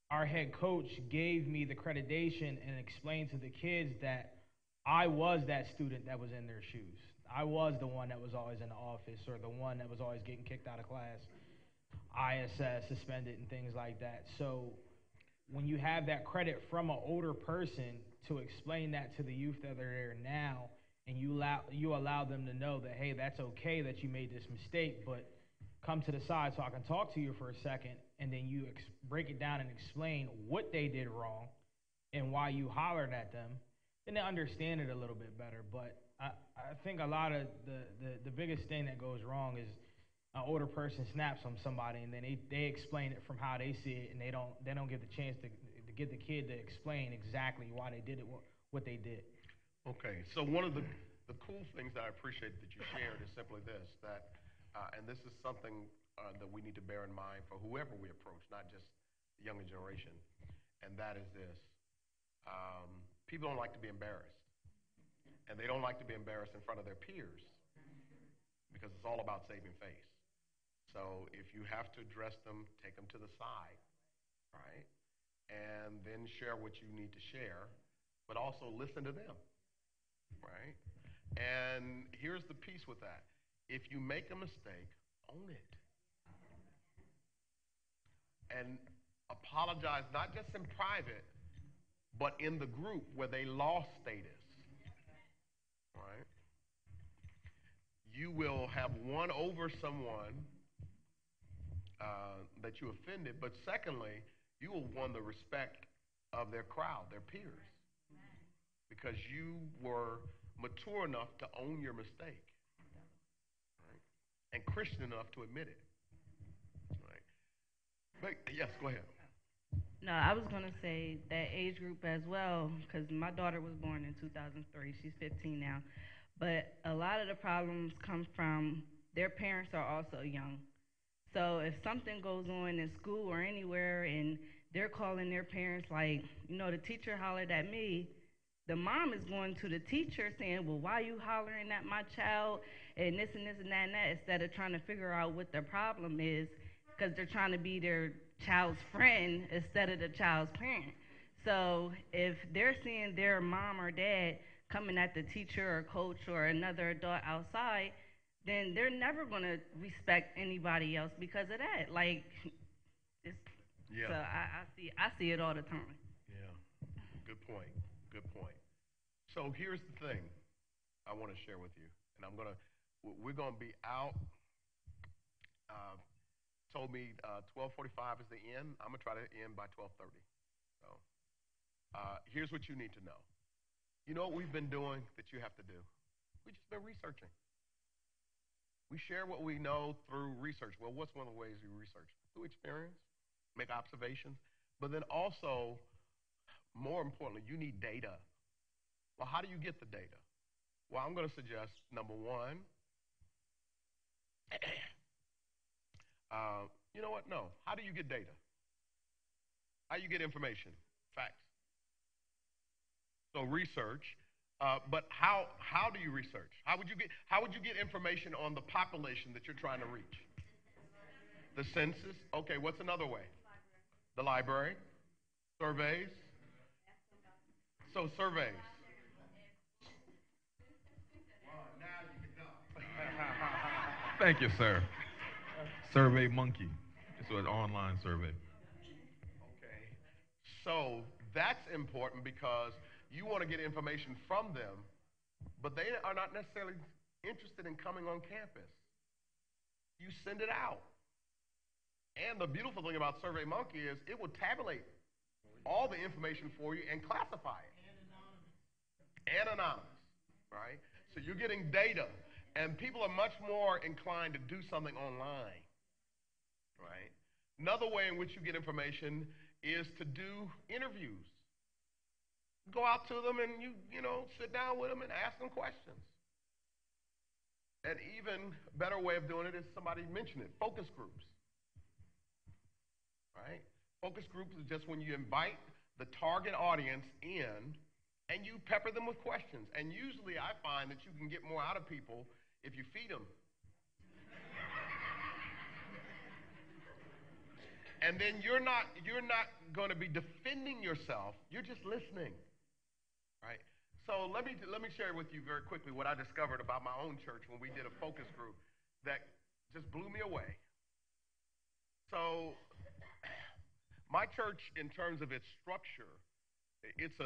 our head coach gave me the accreditation and explained to the kids that I was that student that was in their shoes. I was the one that was always in the office or the one that was always getting kicked out of class, ISS, suspended, and things like that. So when you have that credit from an older person to explain that to the youth that are there now, and you allow them to know that, hey, that's okay that you made this mistake, but come to the side so I can talk to you for a second, and then you break it down and explain what they did wrong and why you hollered at them, then they understand it a little bit better. But I think a lot of the biggest thing that goes wrong is an older person snaps on somebody and then they explain it from how they see it, and they don't get the chance to get the kid to explain exactly why they did it, what they did. Okay, so one of the cool things that I appreciate that you shared is simply this, that, and this is something that we need to bear in mind for whoever we approach, not just the younger generation, and that is this. People don't like to be embarrassed, and they don't like to be embarrassed in front of their peers because it's all about saving face. So if you have to address them, take them to the side, right? And then share what you need to share, but also listen to them, right? And here's the piece with that. If you make a mistake, own it. And apologize not just in private, but in the group where they lost status, right? You will have won over someone that you offended, but secondly, you will won the respect of their crowd, their peers, because you were mature enough to own your mistake, right? And Christian enough to admit it, right? But yes, go ahead. No, I was going to say that age group as well, because my daughter was born in 2003. She's 15 now. But a lot of the problems come from their parents are also young. So if something goes on in school or anywhere and they're calling their parents like, the teacher hollered at me. The mom is going to the teacher saying, well, why are you hollering at my child? And this and this and that and that, instead of trying to figure out what the problem is, because they're trying to be their child's friend instead of the child's parent. So if they're seeing their mom or dad coming at the teacher or coach or another adult outside, then they're never going to respect anybody else because of that. Like, it's, Yeah. so I see it all the time. Yeah. Good point. Good point. So here's the thing I want to share with you, and we're gonna be out. Uh, Told me 12:45 is the end. I'm gonna try to end by 12:30. So here's what you need to know. You know what we've been doing that you have to do? We've just been researching. We share what we know through research. Well, what's one of the ways we research? Through experience, make observations, but then also, more importantly, you need data. Well, how do you get the data? Well, I'm going to suggest number one, you know what? No. How do you get data? How do you get information? Facts. So research. But how do you research? How would you get information on the population that you're trying to reach? The census. Okay. What's another way? The library. Surveys. So surveys. Thank you, sir. Survey Monkey. It's an online survey. Okay. So that's important because you want to get information from them, but they are not necessarily interested in coming on campus. You send it out. And the beautiful thing about Survey Monkey is it will tabulate all the information for you and classify it. And anonymous, right? So you're getting data, and people are much more inclined to do something online, right? Another way in which you get information is to do interviews. Go out to them and sit down with them and ask them questions. An even better way of doing it is somebody mentioned it, focus groups, right? Focus groups is just when you invite the target audience in and you pepper them with questions. And usually I find that you can get more out of people if you feed them. And then you're not going to be defending yourself. You're just listening, right? So let me share with you very quickly what I discovered about my own church when we did a focus group that just blew me away. So my church, in terms of its structure, it's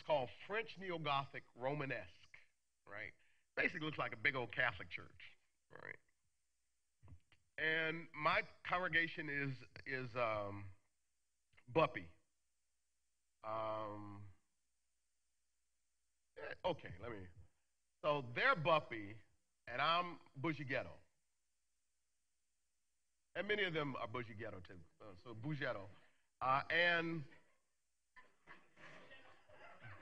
called French Neo-Gothic Romanesque, right? Basically looks like a big old Catholic church, right? And my congregation is Buppy. Okay, So they're Buppy, and I'm Bougie Ghetto. And many of them are Bougie Ghetto too. So Bougetto. And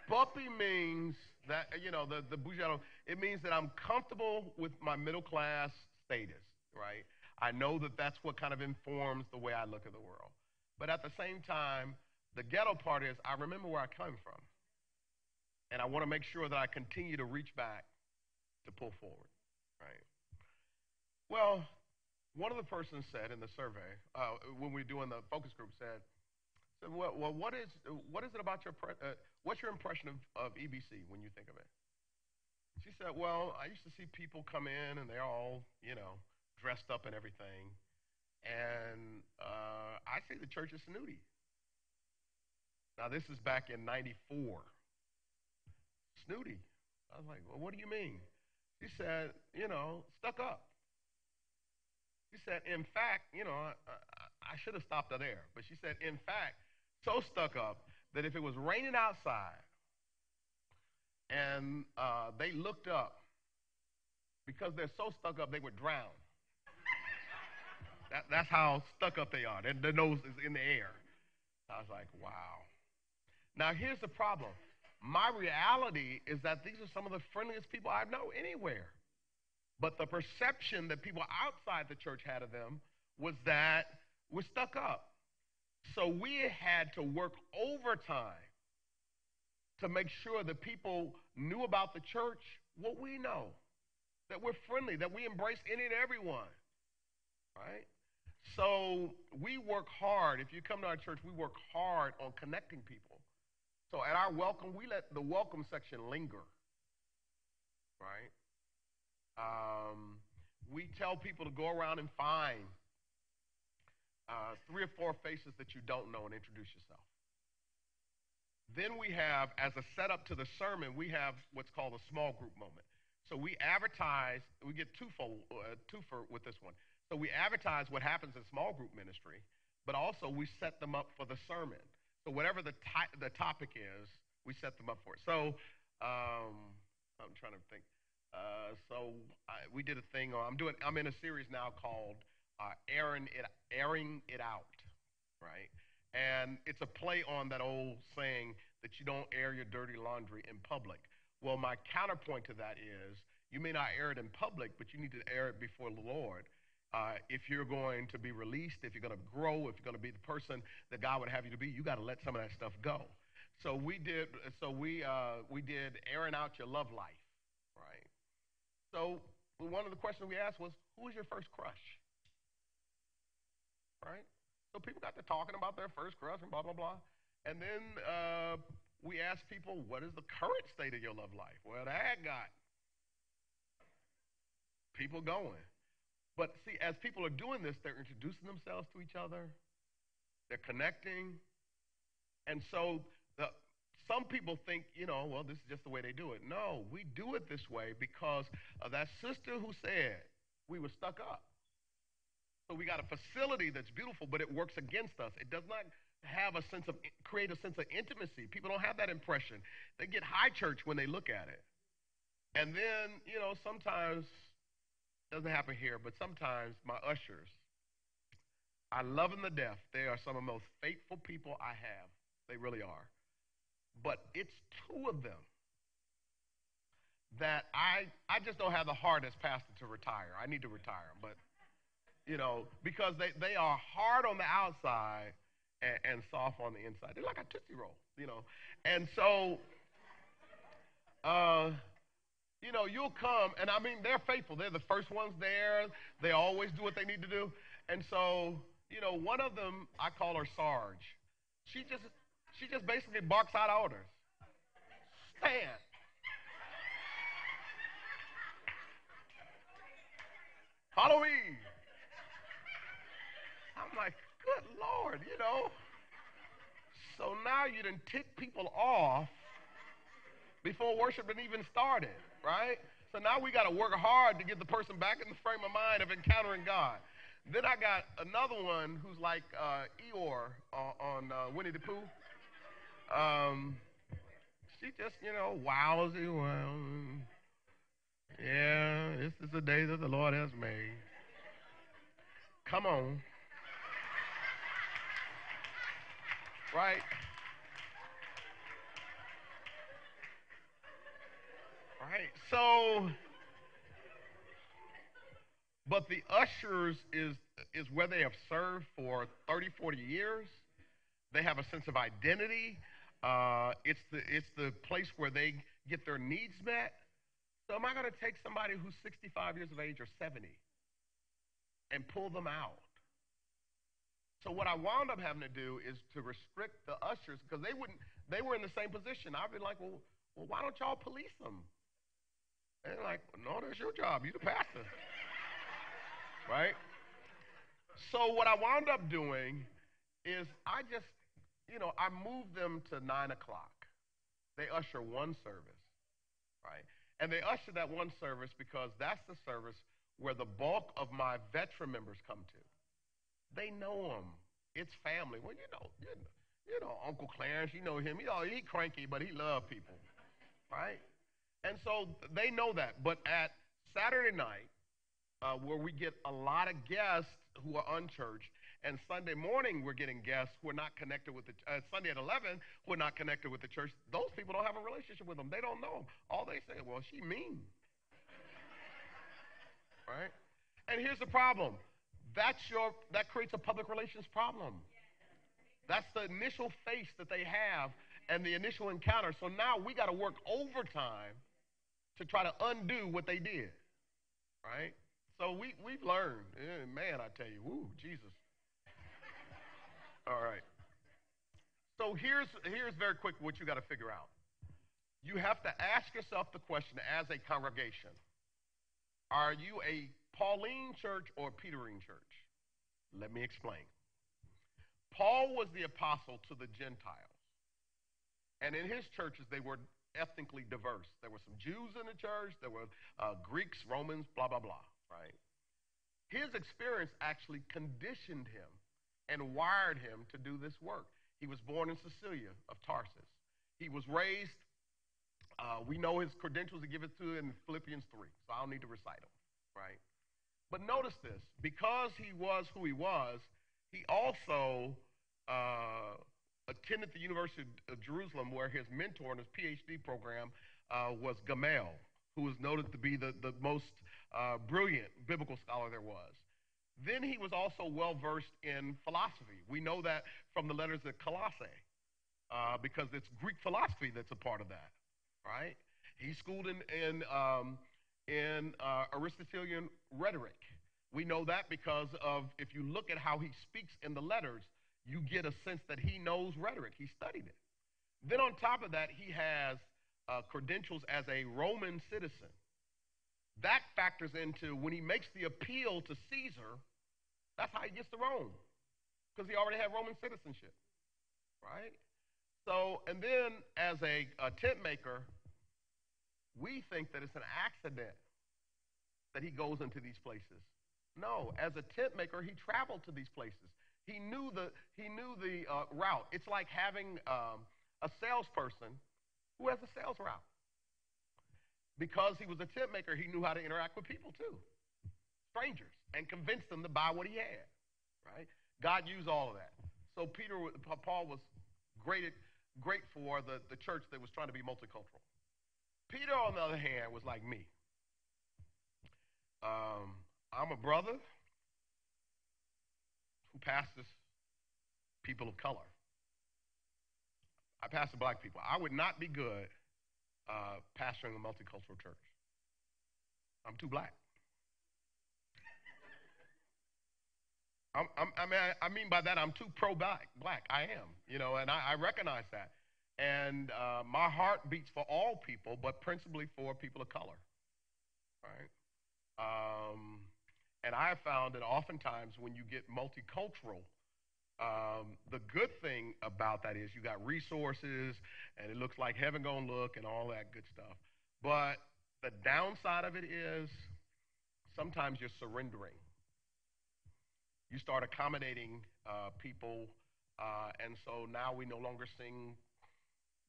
Buppy means that, the Bougetto, it means that I'm comfortable with my middle class status, right? I know that that's what kind of informs the way I look at the world. But at the same time, the ghetto part is I remember where I come from. And I want to make sure that I continue to reach back to pull forward, right? Well, one of the persons said in the survey, when we were doing the focus group, said, well, what is it about what's your impression of EBC when you think of it? She said, well, I used to see people come in and they're all, dressed up and everything. And I see the church is snooty. Now, this is back in 94. Snooty. I was like, well, what do you mean? She said, stuck up. She said, in fact, I should have stopped her there. But she said, in fact, so stuck up that if it was raining outside and they looked up, because they're so stuck up, they would drown. That's how stuck up they are. Their nose is in the air. I was like, wow. Now, here's the problem. My reality is that these are some of the friendliest people I know anywhere. But the perception that people outside the church had of them was that we're stuck up. So we had to work overtime to make sure that people knew about the church, what we know, that we're friendly, that we embrace any and everyone, right? So we work hard. If you come to our church, we work hard on connecting people. So at our welcome, we let the welcome section linger, right? We tell people to go around and find three or four faces that you don't know and introduce yourself. Then we have, as a setup to the sermon, we have what's called a small group moment. So we advertise, we get twofer with this one. So we advertise what happens in small group ministry, but also we set them up for the sermon. So whatever the topic is, we set them up for it. So I'm trying to think. We did a thing. I'm in a series now called airing it out, right? And it's a play on that old saying that you don't air your dirty laundry in public. Well, my counterpoint to that is you may not air it in public, but you need to air it before the Lord. If you're going to be released, if you're going to grow, if you're going to be the person that God would have you to be, you got to let some of that stuff go. So we did. We did airing out your love life, right? So one of the questions we asked was, who was your first crush, right? So people got to talking about their first crush and blah, blah, blah. And then we asked people, what is the current state of your love life? Well, that got people going. But see, as people are doing this, they're introducing themselves to each other. They're connecting. And so some people think, well, this is just the way they do it. No, we do it this way because of that sister who said we were stuck up. So we got a facility that's beautiful, but it works against us. It does not create a sense of intimacy. People don't have that impression. They get high church when they look at it. And then, sometimes, doesn't happen here, but sometimes my ushers, I love them to death. They are some of the most faithful people I have. They really are. But it's two of them that I just don't have the heart as pastor to retire. I need to retire, but because they are hard on the outside and soft on the inside. They're like a Tootsie Roll, And so, you'll come, and I mean, they're faithful. They're the first ones there. They always do what they need to do. And so, one of them, I call her Sarge. She just basically barks out orders. Stand. Follow me. I'm like, good Lord, So now you done tick people off before worship had even started, right? So now we got to work hard to get the person back in the frame of mind of encountering God. Then I got another one who's like Eeyore on Winnie the Pooh. She just, wowsy, wow. Yeah, this is the day that the Lord has made. Come on. Right? Right. So, but the ushers is where they have served for 30, 40 years. They have a sense of identity. It's the place where they get their needs met. So am I going to take somebody who's 65 years of age or 70 and pull them out? So what I wound up having to do is to restrict the ushers because they were in the same position. I'd be like, well, why don't y'all police them? And they're like, no, that's your job. You're the pastor. Right? So what I wound up doing is I just, I moved them to 9 o'clock. They usher one service, right? And they usher that one service because that's the service where the bulk of my veteran members come to. They know him. It's family. Well, Uncle Clarence, you know him. He cranky, but he loves people, right? And so they know that. But at Saturday night, where we get a lot of guests who are unchurched, and Sunday morning we're getting guests who are not connected with the Sunday at 11 who are not connected with the church. Those people don't have a relationship with them. They don't know them. All they say, well, she mean, right? And here's the problem. That creates a public relations problem. That's the initial face that they have and the initial encounter. So now we got to work overtime to try to undo what they did, right? So we've learned. Man, I tell you, woo, Jesus. All right. So here's very quick what you got to figure out. You have to ask yourself the question as a congregation: are you a Pauline church or a Peterine church? Let me explain. Paul was the apostle to the Gentiles, and in his churches they were ethnically diverse. There were some Jews in the church. There were Greeks, Romans, blah blah blah. Right. His experience actually conditioned him and wired him to do this work. He was born in Sicilia of Tarsus. He was raised, we know his credentials, he gives it to in Philippians 3, so I don't need to recite them, right? But notice this, because he was who he was, he also attended the University of Jerusalem, where his mentor in his PhD program was Gamaliel, who was noted to be the most brilliant biblical scholar there was. Then he was also well versed in philosophy. We know that from the letters at Colossae, because it's Greek philosophy that's a part of that, right? He schooled in Aristotelian rhetoric. We know that because of, if you look at how he speaks in the letters, you get a sense that he knows rhetoric. He studied it. Then on top of that, he has credentials as a Roman citizen. That factors into when he makes the appeal to Caesar. That's how he gets to Rome, because he already had Roman citizenship, right? So, and then as a tent maker, we think that it's an accident that he goes into these places. No, as a tent maker, he traveled to these places. He knew the route. It's like having a salesperson who has a sales route. Because he was a tent maker, he knew how to interact with people too, strangers, and convince them to buy what he had, right? God used all of that. So Paul was great for the church that was trying to be multicultural. Peter, on the other hand, was like me. I'm a brother who pastors people of color. I pastor black people. I would not be good pastoring a multicultural church. I'm too black. I mean by that, I'm too pro-black. I am, and I recognize that. And my heart beats for all people, but principally for people of color, right? And I have found that oftentimes when you get multicultural, the good thing about that is you got resources, and it looks like heaven gonna look and all that good stuff. But the downside of it is sometimes you're surrendering. You start accommodating people, and so now we no longer sing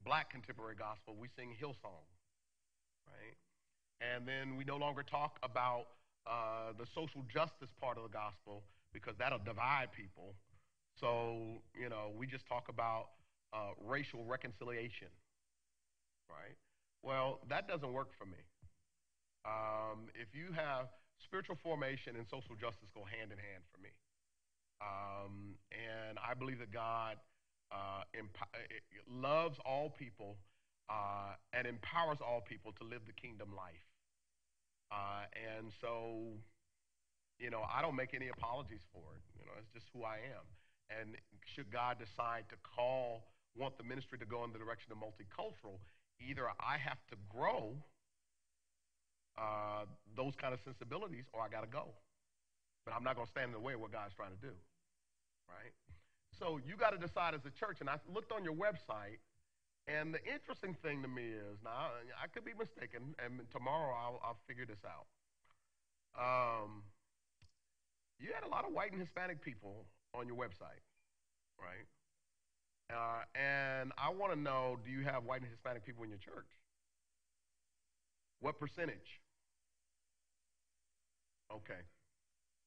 black contemporary gospel. We sing Hillsong, right? And then we no longer talk about the social justice part of the gospel, because that'll divide people. So, we just talk about racial reconciliation, right? Well, that doesn't work for me. If you have spiritual formation and social justice go hand in hand for me. And I believe that God loves all people and empowers all people to live the kingdom life. And so, I don't make any apologies for it. It's just who I am. And should God decide to want the ministry to go in the direction of multicultural, either I have to grow those kind of sensibilities, or I got to go. But I'm not going to stand in the way of what God's trying to do, right? So you got to decide as a church. And I looked on your website, and the interesting thing to me is, now I could be mistaken, and tomorrow I'll figure this out. You had a lot of white and Hispanic people on your website, right? And I want to know, do you have white and Hispanic people in your church? What percentage? Okay.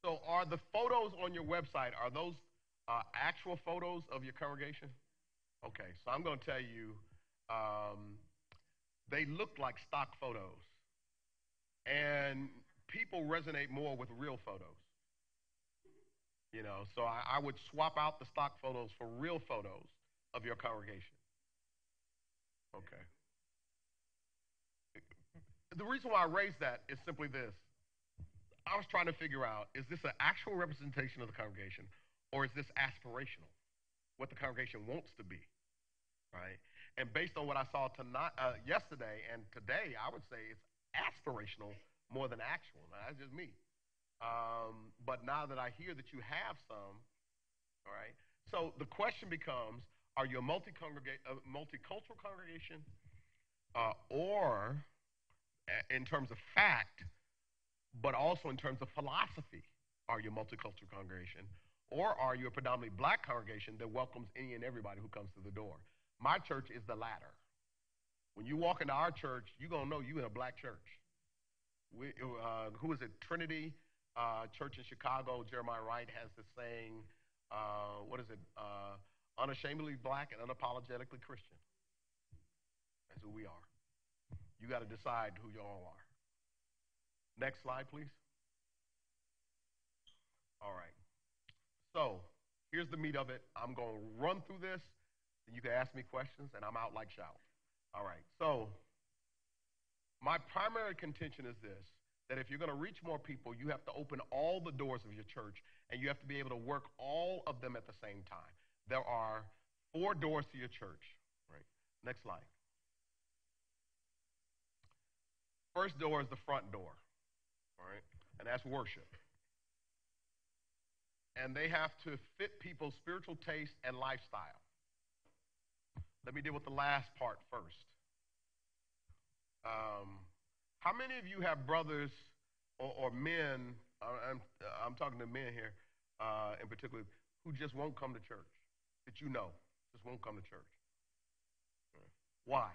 So are the photos on your website, are those actual photos of your congregation? Okay, so I'm going to tell you, they look like stock photos. And people resonate more with real photos. You know, so I would swap out the stock photos for real photos of your congregation. Okay. The reason why I raised that is simply this. I was trying to figure out, is this an actual representation of the congregation or is this aspirational, what the congregation wants to be, right? And based on what I saw tonight, yesterday and today, I would say it's aspirational more than actual. Now, that's just me. But now that I hear that you have some, all right, so the question becomes, are you a multicultural congregation or in terms of fact, but also in terms of philosophy, are you a multicultural congregation? Or are you a predominantly black congregation that welcomes any and everybody who comes through the door? My church is the latter. When you walk into our church, you're going to know you're in a black church. Who is it? Trinity Church in Chicago, Jeremiah Wright has this saying, what is it? Unashamedly black and unapologetically Christian. That's who we are. You got to decide who you all are. Next slide, please. All right. So here's the meat of it. I'm going to run through this, and you can ask me questions, and I'm out like shout. All right. So my primary contention is this, that if you're going to reach more people, you have to open all the doors of your church, and you have to be able to work all of them at the same time. There are 4 doors to your church. Right. Next slide. First door is the front door. All right, and that's worship. And they have to fit people's spiritual taste and lifestyle. Let me deal with the last part first. How many of you have brothers or men, I'm talking to men here in particular, who just won't come to church, that you know, just won't come to church? Why?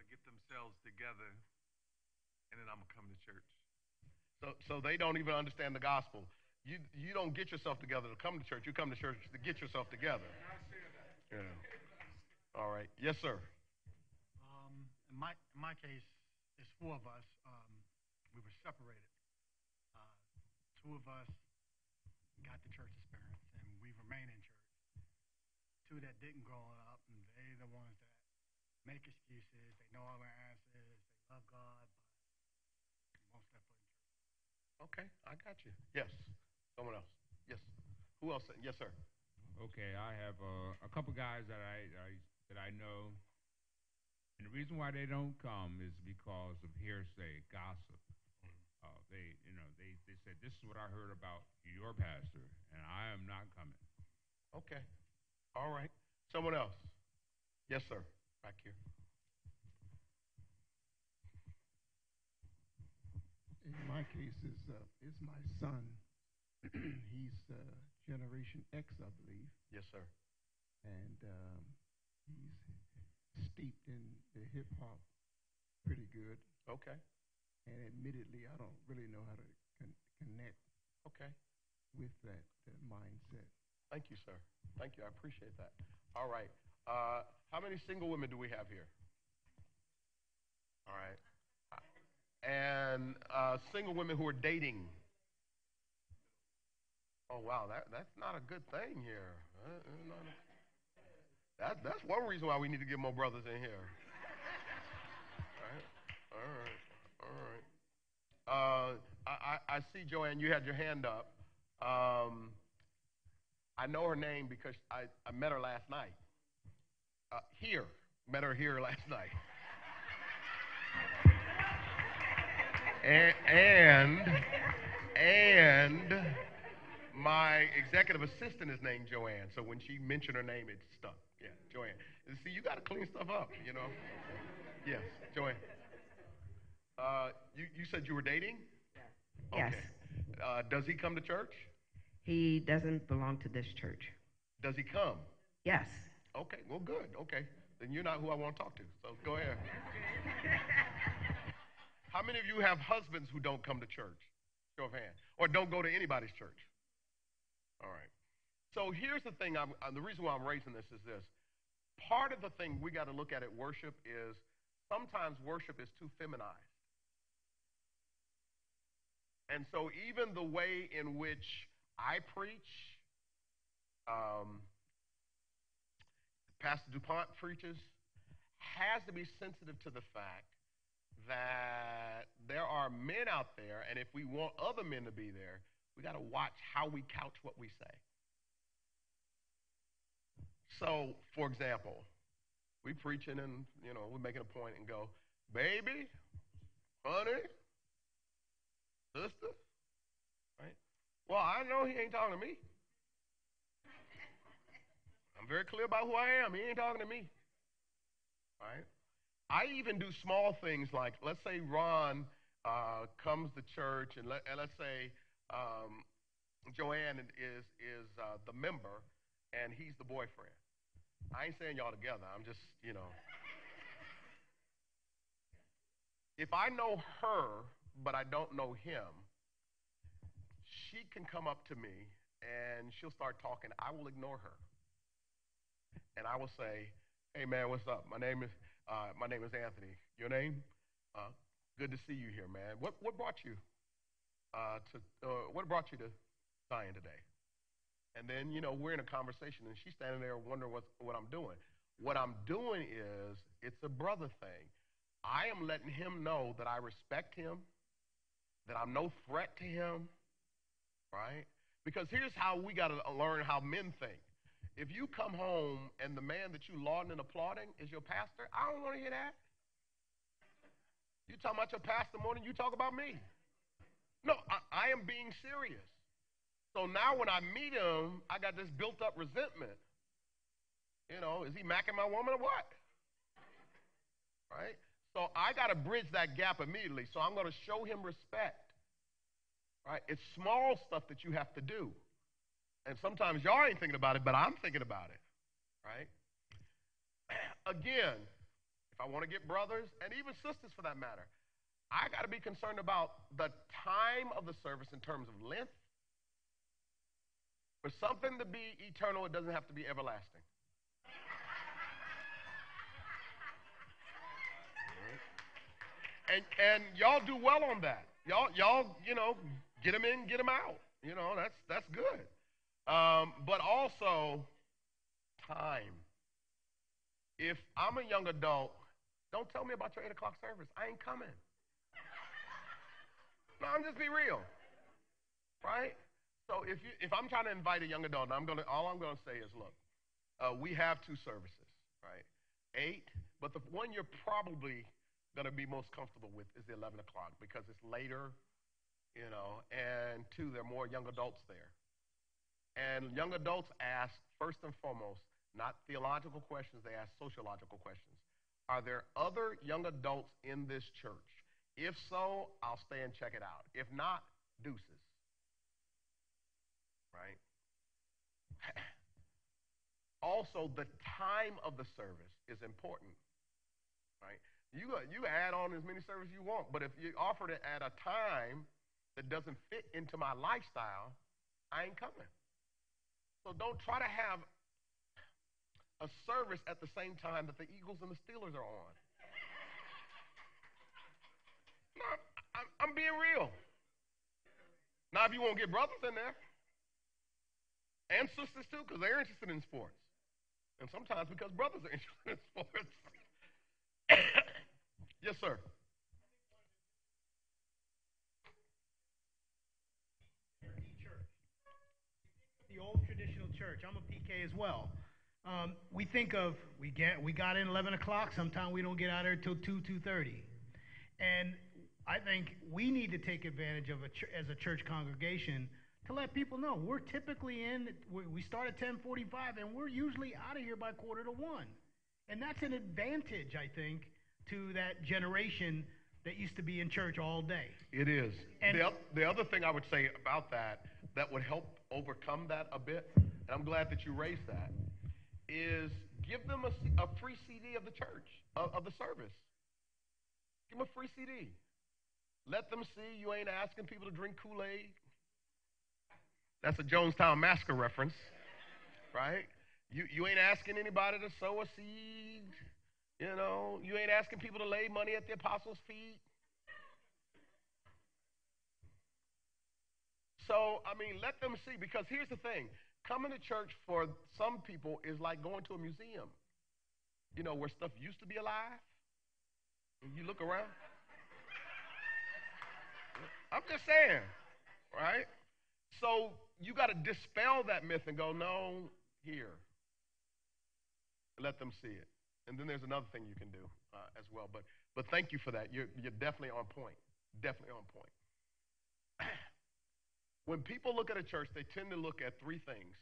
Get themselves together, and then I'm gonna come to church. So they don't even understand the gospel. You don't get yourself together to come to church. You come to church to get yourself together. Yeah. All right. Yes, sir. In my case, it's 4 of us. We were separated. 2 of us got the church experience, and we remain in church. 2 that didn't grow up, and they're the ones that make excuses. They know all their answers. They love God, but won't step foot in church. Okay, I got you. Yes. Someone else. Yes. Who else? Yes, sir. Okay, I have a couple guys that I know, and the reason why they don't come is because of hearsay, gossip. They said this is what I heard about your pastor, and I am not coming. Okay. All right. Someone else. Yes, sir. Back here. In my case, is my son. He's Generation X, I believe. Yes, sir. And he's steeped in the hip hop pretty good. Okay. And admittedly, I don't really know how to connect. Okay. With that mindset. Thank you, sir. Thank you. I appreciate that. All right. How many single women do we have here? All right. And single women who are dating. Oh, wow. That's not a good thing here. That's one reason why we need to get more brothers in here. All right. All right. I see, Joanne, you had your hand up. I know her name because I met her last night. Met her here last night. And my executive assistant is named Joanne, so when she mentioned her name, it stuck. Yeah, Joanne. And see, you got to clean stuff up, you know. Yes, Joanne. You said you were dating? Yes. Okay. Does he come to church? He doesn't belong to this church. Does he come? Yes. Okay, well, good. Okay. Then you're not who I want to talk to, so go ahead. How many of you have husbands who don't come to church? Show of hands. Or don't go to anybody's church? All right. So here's the thing. The reason why I'm raising this is this. Part of the thing we got to look at worship is sometimes worship is too feminized. And so even the way in which I preach, um, Pastor DuPont preaches, has to be sensitive to the fact that there are men out there, and if we want other men to be there, we got to watch how we couch what we say. So, for example, we preaching and, we're making a point and go, baby, honey, sister, right? Well, I know he ain't talking to me. I'm very clear about who I am. He ain't talking to me, right? I even do small things like, let's say Ron comes to church, and let's say Joanne is the member, and he's the boyfriend. I ain't saying y'all together. I'm just, If I know her, but I don't know him, she can come up to me, and she'll start talking. I will ignore her. And I will say, hey, man, what's up? My name is Anthony. Your name? Good to see you here, man. What brought you to Zion today? And then, we're in a conversation, and she's standing there wondering what I'm doing. What I'm doing is, it's a brother thing. I am letting him know that I respect him, that I'm no threat to him, right? Because here's how we got to learn how men think. If you come home and the man that you lauding and applauding is your pastor, I don't want to hear that. You talking about your pastor more than you talk about me. No, I am being serious. So now when I meet him, I got this built up resentment. Is he macking my woman or what? Right? So I got to bridge that gap immediately. So I'm going to show him respect. Right? It's small stuff that you have to do. And sometimes y'all ain't thinking about it, but I'm thinking about it. Right? Again, if I want to get brothers, and even sisters for that matter, I got to be concerned about the time of the service in terms of length. For something to be eternal, it doesn't have to be everlasting. And y'all do well on that. Y'all, get them in, get them out. That's good. But also, time. If I'm a young adult, don't tell me about your 8 o'clock service. I ain't coming. No, I'm just be real, right? So if I'm trying to invite a young adult, all I'm gonna say is, look, we have 2 services, right? 8, but the one you're probably gonna be most comfortable with is the 11 o'clock because it's later, and 2, there are more young adults there. And young adults ask, first and foremost, not theological questions, they ask sociological questions. Are there other young adults in this church? If so, I'll stay and check it out. If not, deuces. Right? Also, the time of the service is important. Right? You add on as many services you want, but if you offer it at a time that doesn't fit into my lifestyle, I ain't coming. So don't try to have a service at the same time that the Eagles and the Steelers are on. No, I'm being real. Now, if you want to get brothers in there, and sisters too, because they're interested in sports. And sometimes because brothers are interested in sports. Yes, sir. The old traditional church. I'm a PK as well. We think of we got in 11 o'clock. Sometimes we don't get out there till 2:30, and I think we need to take advantage of as a church congregation to let people know we're typically we start at 10:45 and we're usually out of here by 1:45, and that's an advantage, I think, to that generation that used to be in church all day. It is. And the other thing I would say about that would help overcome that a bit, and I'm glad that you raised that, is give them a free CD of the church, of the service. Give them a free CD. Let them see you ain't asking people to drink Kool-Aid. That's a Jonestown Massacre reference, right? You ain't asking anybody to sow a seed. You ain't asking people to lay money at the apostles' feet. So, I mean, let them see, because here's the thing. Coming to church for some people is like going to a museum, where stuff used to be alive. And you look around. I'm just saying, right? So you got to dispel that myth and go, no, here. Let them see it. And then there's another thing you can do as well. But thank you for that. You're definitely on point. Definitely on point. When people look at a church, they tend to look at three things.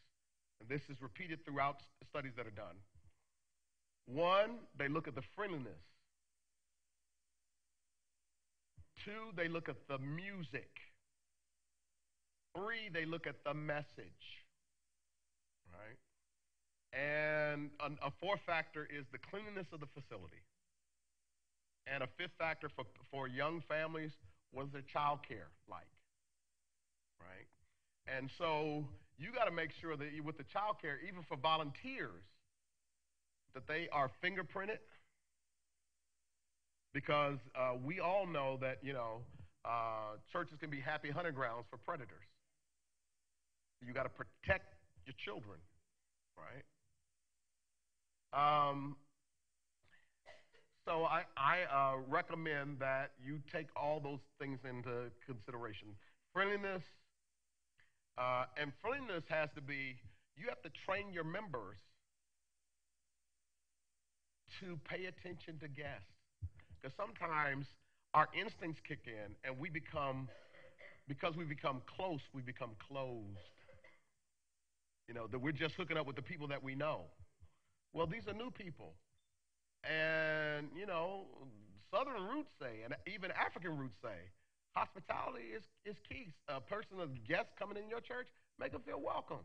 And this is repeated throughout studies that are done. One, they look at the friendliness. Two, they look at the music. Three, they look at the message. Right? And a fourth factor is the cleanliness of the facility. And a fifth factor for young families was their child care like. Right? And so you got to make sure that with the child care, even for volunteers, that they are fingerprinted. Because we all know that, churches can be happy hunting grounds for predators. You got to protect your children, right? So I recommend that you take all those things into consideration. Friendliness, and friendliness has to be, you have to train your members to pay attention to guests. Because sometimes our instincts kick in and because we become close, we become closed. That we're just hooking up with the people that we know. Well, these are new people. And, Southern roots say, and even African roots say, hospitality is key. A person, a guest coming in your church, make them feel welcome.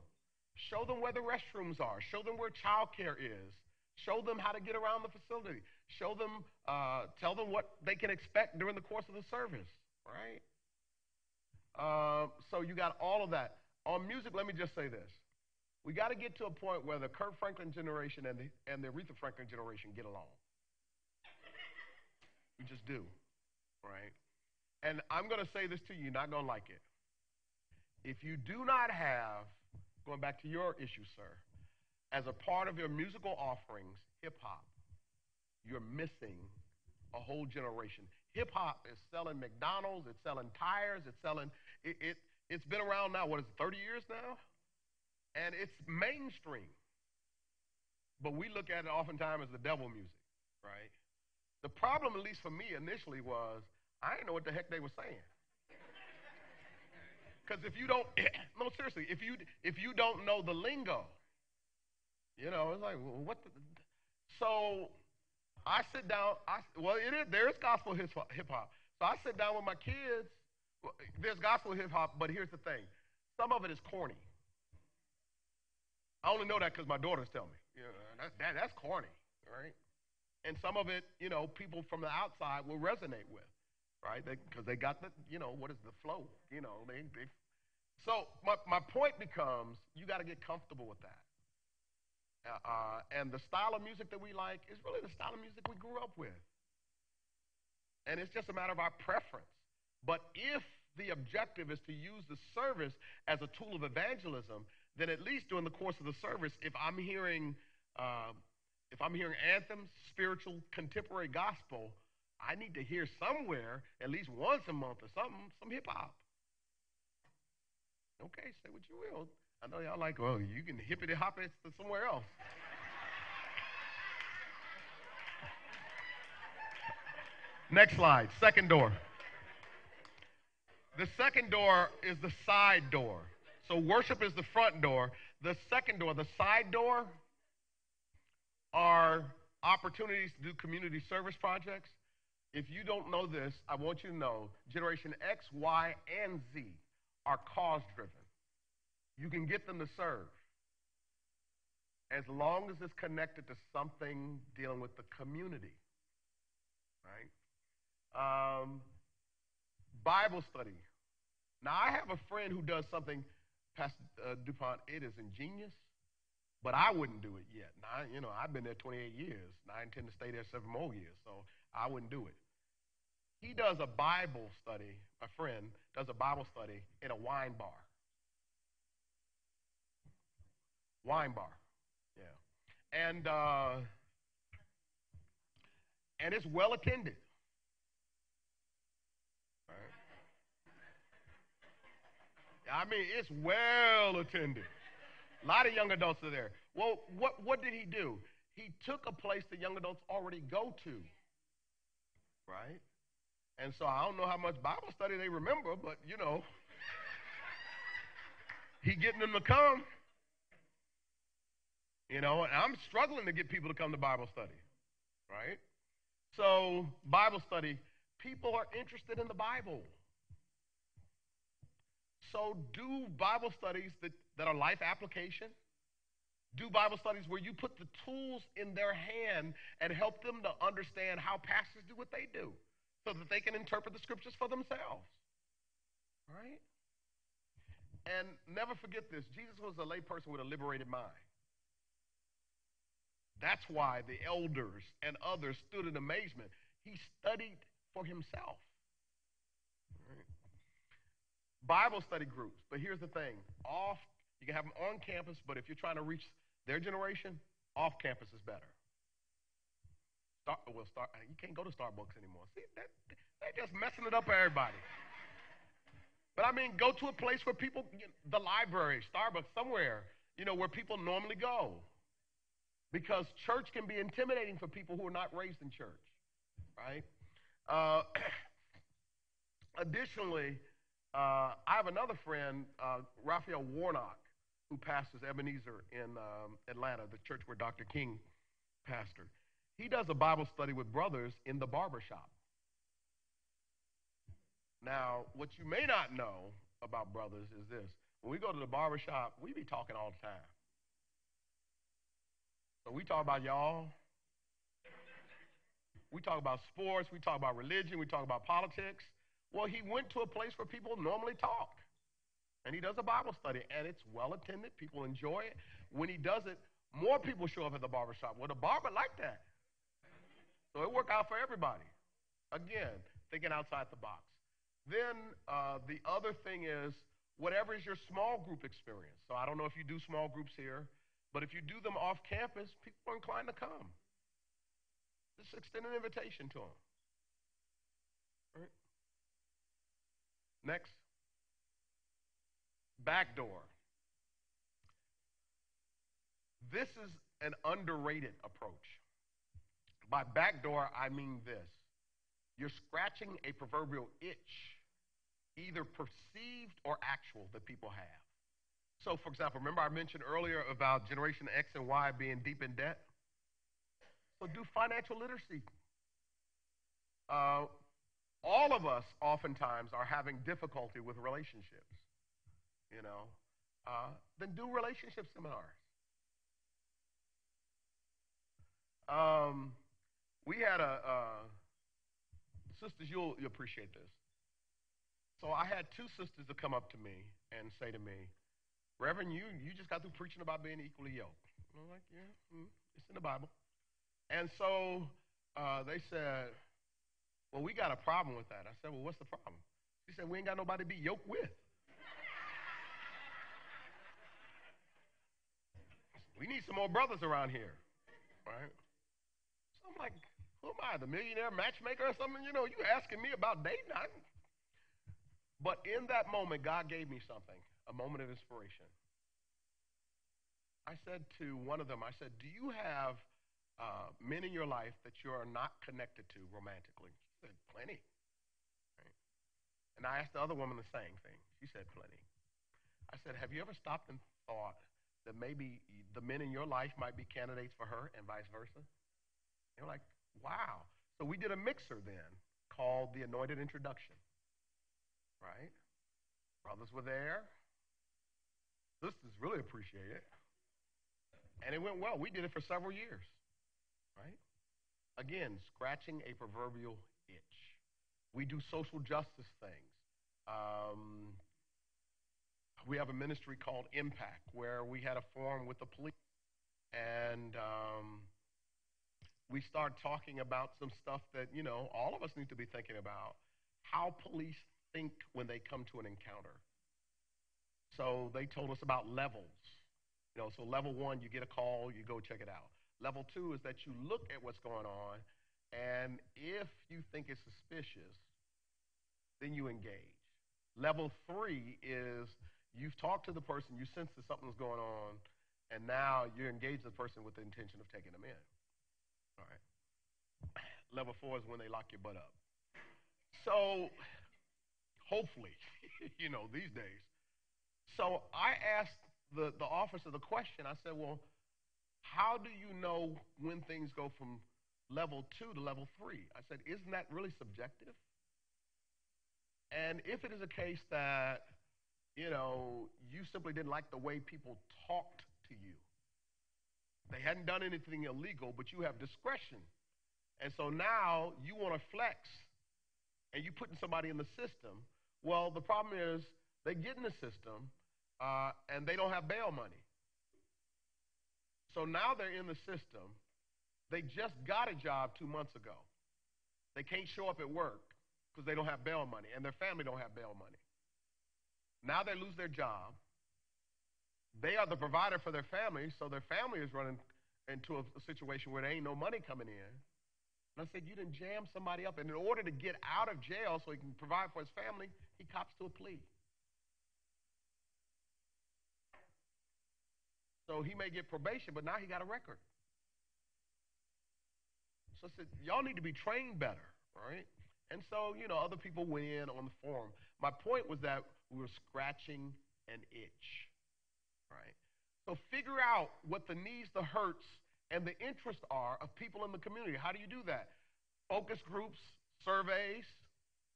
Show them where the restrooms are. Show them where child care is. Show them how to get around the facility. Show them, tell them what they can expect during the course of the service, right? So you got all of that. On music, let me just say this. We got to get to a point where the Kirk Franklin generation and the Aretha Franklin generation get along. We just do, right? And I'm going to say this to you, you're not going to like it. If you do not have, going back to your issue, sir, as a part of your musical offerings, hip-hop, you're missing a whole generation. Hip-hop is selling McDonald's, it's selling tires, it's been around now, 30 years now? And it's mainstream. But we look at it oftentimes as the devil music, right? The problem, at least for me initially, was I didn't know what the heck they were saying. Because if you don't, no, seriously, if you don't know the lingo, it's like, well, what the, so I sit down, there is gospel hip-hop. So I sit down with my kids, there's gospel hip-hop, but here's the thing. Some of it is corny. I only know that because my daughters tell me. That's corny, right? And some of it, people from the outside will resonate with, right? Because they got the, what is the flow? So my point becomes, you got to get comfortable with that. And the style of music that we like is really the style of music we grew up with. And it's just a matter of our preference. But if the objective is to use the service as a tool of evangelism, then at least during the course of the service, if I'm hearing anthems, spiritual, contemporary gospel, I need to hear somewhere, at least once a month or something, some hip-hop. Okay, say what you will. I know y'all like, well, you can hippity-hop it somewhere else. Next slide, second door. The second door is the side door. So worship is the front door. The second door, the side door, are opportunities to do community service projects. If you don't know this, I want you to know Generation X, Y, and Z are cause-driven. You can get them to serve as long as it's connected to something dealing with the community, right? Bible study. Now, I have a friend who does something, Pastor DuPont, it is ingenious, but I wouldn't do it yet. Now, I've been there 28 years, and I intend to stay there 7 more years, so I wouldn't do it. He does a Bible study, my friend does a Bible study in a wine bar. Wine bar. Yeah. And it's well attended. Right? I mean, it's well attended. A lot of young adults are there. Well, what did he do? He took a place that young adults already go to, right? And so I don't know how much Bible study they remember, but he getting them to come. And I'm struggling to get people to come to Bible study, right? So Bible study, people are interested in the Bible. So do Bible studies that are life application. Do Bible studies where you put the tools in their hand and help them to understand how pastors do what they do so that they can interpret the scriptures for themselves. Right? And never forget this. Jesus was a layperson with a liberated mind. That's why the elders and others stood in amazement. He studied for himself. Right? Bible study groups. But here's the thing. You can have them on campus, but if you're trying to reach their generation, off campus is better. You can't go to Starbucks anymore. See, they're just messing it up for everybody. But I mean, go to a place where people, the library, Starbucks, somewhere, where people normally go. Because church can be intimidating for people who are not raised in church, right? Additionally, I have another friend, Raphael Warnock, who pastors Ebenezer in Atlanta, the church where Dr. King pastored. He does a Bible study with brothers in the barbershop. Now, what you may not know about brothers is this. When we go to the barbershop, we be talking all the time. So we talk about y'all. We talk about sports. We talk about religion. We talk about politics. Well, he went to a place where people normally talk. And he does a Bible study, and it's well attended. People enjoy it. When he does it, more people show up at the barbershop. Well, the barber liked that. So it worked out for everybody. Again, thinking outside the box. Then the other thing is, whatever is your small group experience. So I don't know if you do small groups here, but if you do them off campus, people are inclined to come. Just extend an invitation to them. All right. Next. Backdoor. This is an underrated approach. By backdoor, I mean this. You're scratching a proverbial itch, either perceived or actual, that people have. So, for example, remember I mentioned earlier about Generation X and Y being deep in debt? So do financial literacy. All of us oftentimes are having difficulty with relationships, then do relationship seminars. We had sisters, you'll appreciate this. So I had two sisters that come up to me and say to me, Reverend, you just got through preaching about being equally yoked. And I'm like, yeah, it's in the Bible. And so they said, well, we got a problem with that. I said, well, what's the problem? She said, we ain't got nobody to be yoked with. We need some more brothers around here, right? So I'm like, who am I, the millionaire matchmaker or something? You asking me about dating? But in that moment, God gave me something, a moment of inspiration. I said to one of them, I said, do you have men in your life that you are not connected to romantically? She said, plenty. Right? And I asked the other woman the same thing. She said, plenty. I said, have you ever stopped and thought that maybe the men in your life might be candidates for her and vice versa? They were like, wow. So we did a mixer then called the Anointed Introduction. Right? Brothers were there. Sisters really appreciate it. And it went well. We did it for several years. Right? Again, scratching a proverbial itch. We do social justice things. We have a ministry called Impact, where we had a forum with the police. And we started talking about some stuff that, all of us need to be thinking about. How police think when they come to an encounter. So they told us about levels. So level one, you get a call, you go check it out. Level two is that you look at what's going on, and if you think it's suspicious, then you engage. Level three is you've talked to the person, you sense that something's going on, and now you engage the person with the intention of taking them in. All right. Level four is when they lock your butt up. So, hopefully, these days. So I asked the officer the question. I said, well, how do you know when things go from level 2 to level 3? I said, isn't that really subjective? And if it is a case that, you simply didn't like the way people talked to you, they hadn't done anything illegal, but you have discretion. And so now you want to flex and you're putting somebody in the system. Well, the problem is they get in the system and they don't have bail money. So now they're in the system. They just got a job 2 months ago. They can't show up at work because they don't have bail money, and their family don't have bail money. Now they lose their job. They are the provider for their family, so their family is running into a situation where there ain't no money coming in. And I said, you didn't jam somebody up. And in order to get out of jail so he can provide for his family, he cops to a plea. So he may get probation, but now he got a record. So I said, y'all need to be trained better, right? And so, other people went in on the forum. My point was that we were scratching an itch, right? So figure out what the needs, the hurts, and the interests are of people in the community. How do you do that? Focus groups, surveys,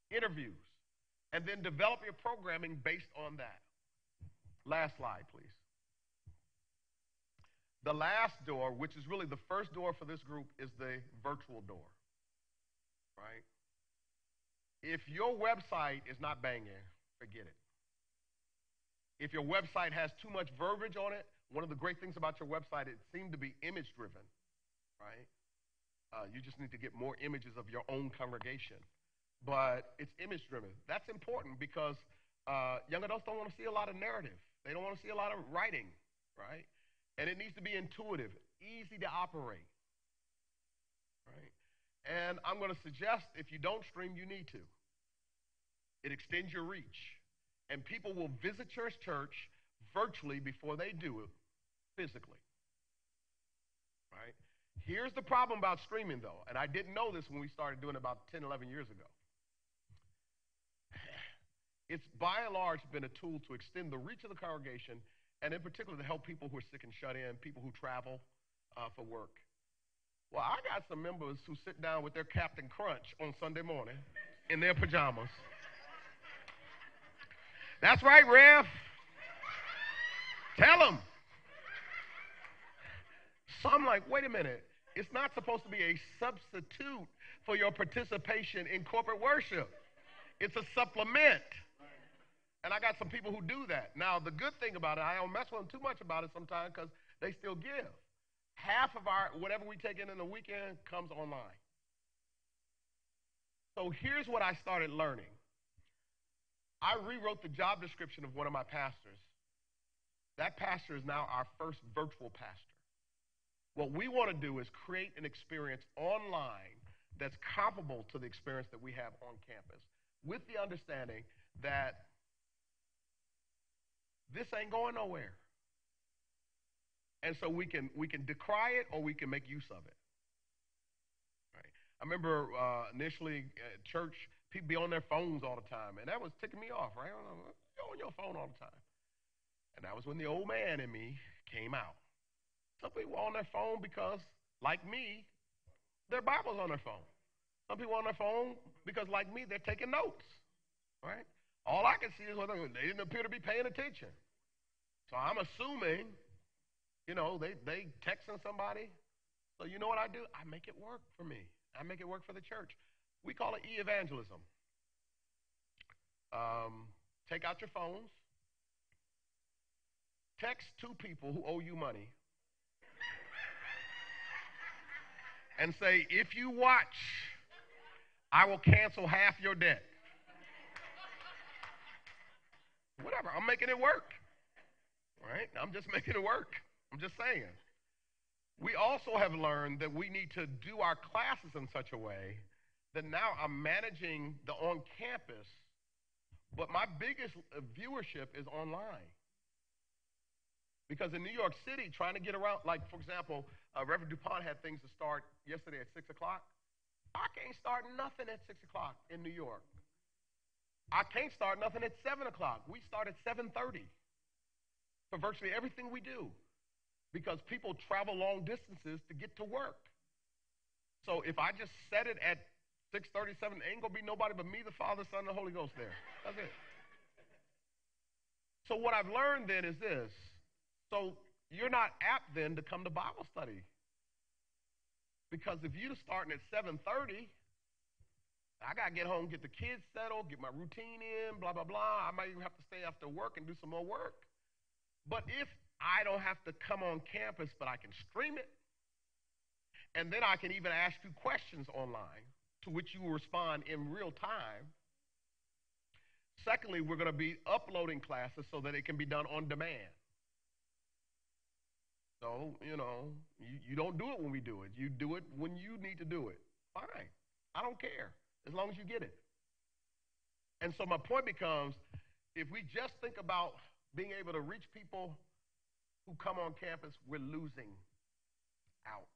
interviews, and then develop your programming based on that. Last slide, please. The last door, which is really the first door for this group, is the virtual door, right? If your website is not banging, forget it. If your website has too much verbiage on it, one of the great things about your website, it seemed to be image-driven, right? You just need to get more images of your own congregation. But it's image-driven. That's important because young adults don't want to see a lot of narrative. They don't want to see a lot of writing, right? And it needs to be intuitive, easy to operate, right? And I'm going to suggest if you don't stream, you need to. It extends your reach. And people will visit your church virtually before they do it physically, right? Here's the problem about streaming, though, and I didn't know this when we started doing it about 10, 11 years ago. It's by and large been a tool to extend the reach of the congregation, and in particular to help people who are sick and shut in, people who travel for work. Well, I got some members who sit down with their Captain Crunch on Sunday morning in their pajamas. That's right, Rev. Tell them. So I'm like, wait a minute. It's not supposed to be a substitute for your participation in corporate worship. It's a supplement. And I got some people who do that. Now, the good thing about it, I don't mess with them too much about it sometimes because they still give. Half of our, whatever we take in the weekend comes online. So here's what I started learning. I rewrote the job description of one of my pastors. That pastor is now our first virtual pastor. What we want to do is create an experience online that's comparable to the experience that we have on campus, with the understanding that this ain't going nowhere. And so we can decry it or we can make use of it. Right? I remember initially at church, people be on their phones all the time, and that was ticking me off, right? You're on your phone all the time. And that was when the old man in me came out. Some people are on their phone because, like me, their Bible's on their phone. Some people on their phone because, like me, they're taking notes, right? All I can see is whether they didn't appear to be paying attention. So I'm assuming, they texting somebody. So you know what I do? I make it work for me. I make it work for the church. We call it e-evangelism. Take out your phones. Text 2 people who owe you money. And say, if you watch, I will cancel half your debt. Whatever, I'm making it work. right? I'm just making it work. I'm just saying. We also have learned that we need to do our classes in such a way that now I'm managing the on campus, but my biggest viewership is online. Because in New York City, trying to get around, like, for example, Reverend DuPont had things to start yesterday at 6 o'clock. I can't start nothing at 6 o'clock in New York. I can't start nothing at 7 o'clock. We start at 7:30 for virtually everything we do because people travel long distances to get to work. So if I just set it at 6:37, ain't going to be nobody but me, the Father, Son, and the Holy Ghost there. That's it. So what I've learned then is this. So you're not apt then to come to Bible study. Because if you're starting at 7:30, I got to get home, get the kids settled, get my routine in, blah, blah, blah. I might even have to stay after work and do some more work. But if I don't have to come on campus, but I can stream it, and then I can even ask you questions online to which you will respond in real time. Secondly, we're going to be uploading classes so that it can be done on demand. So, you don't do it when we do it. You do it when you need to do it. Fine. I don't care as long as you get it. And so my point becomes, if we just think about being able to reach people who come on campus, we're losing out.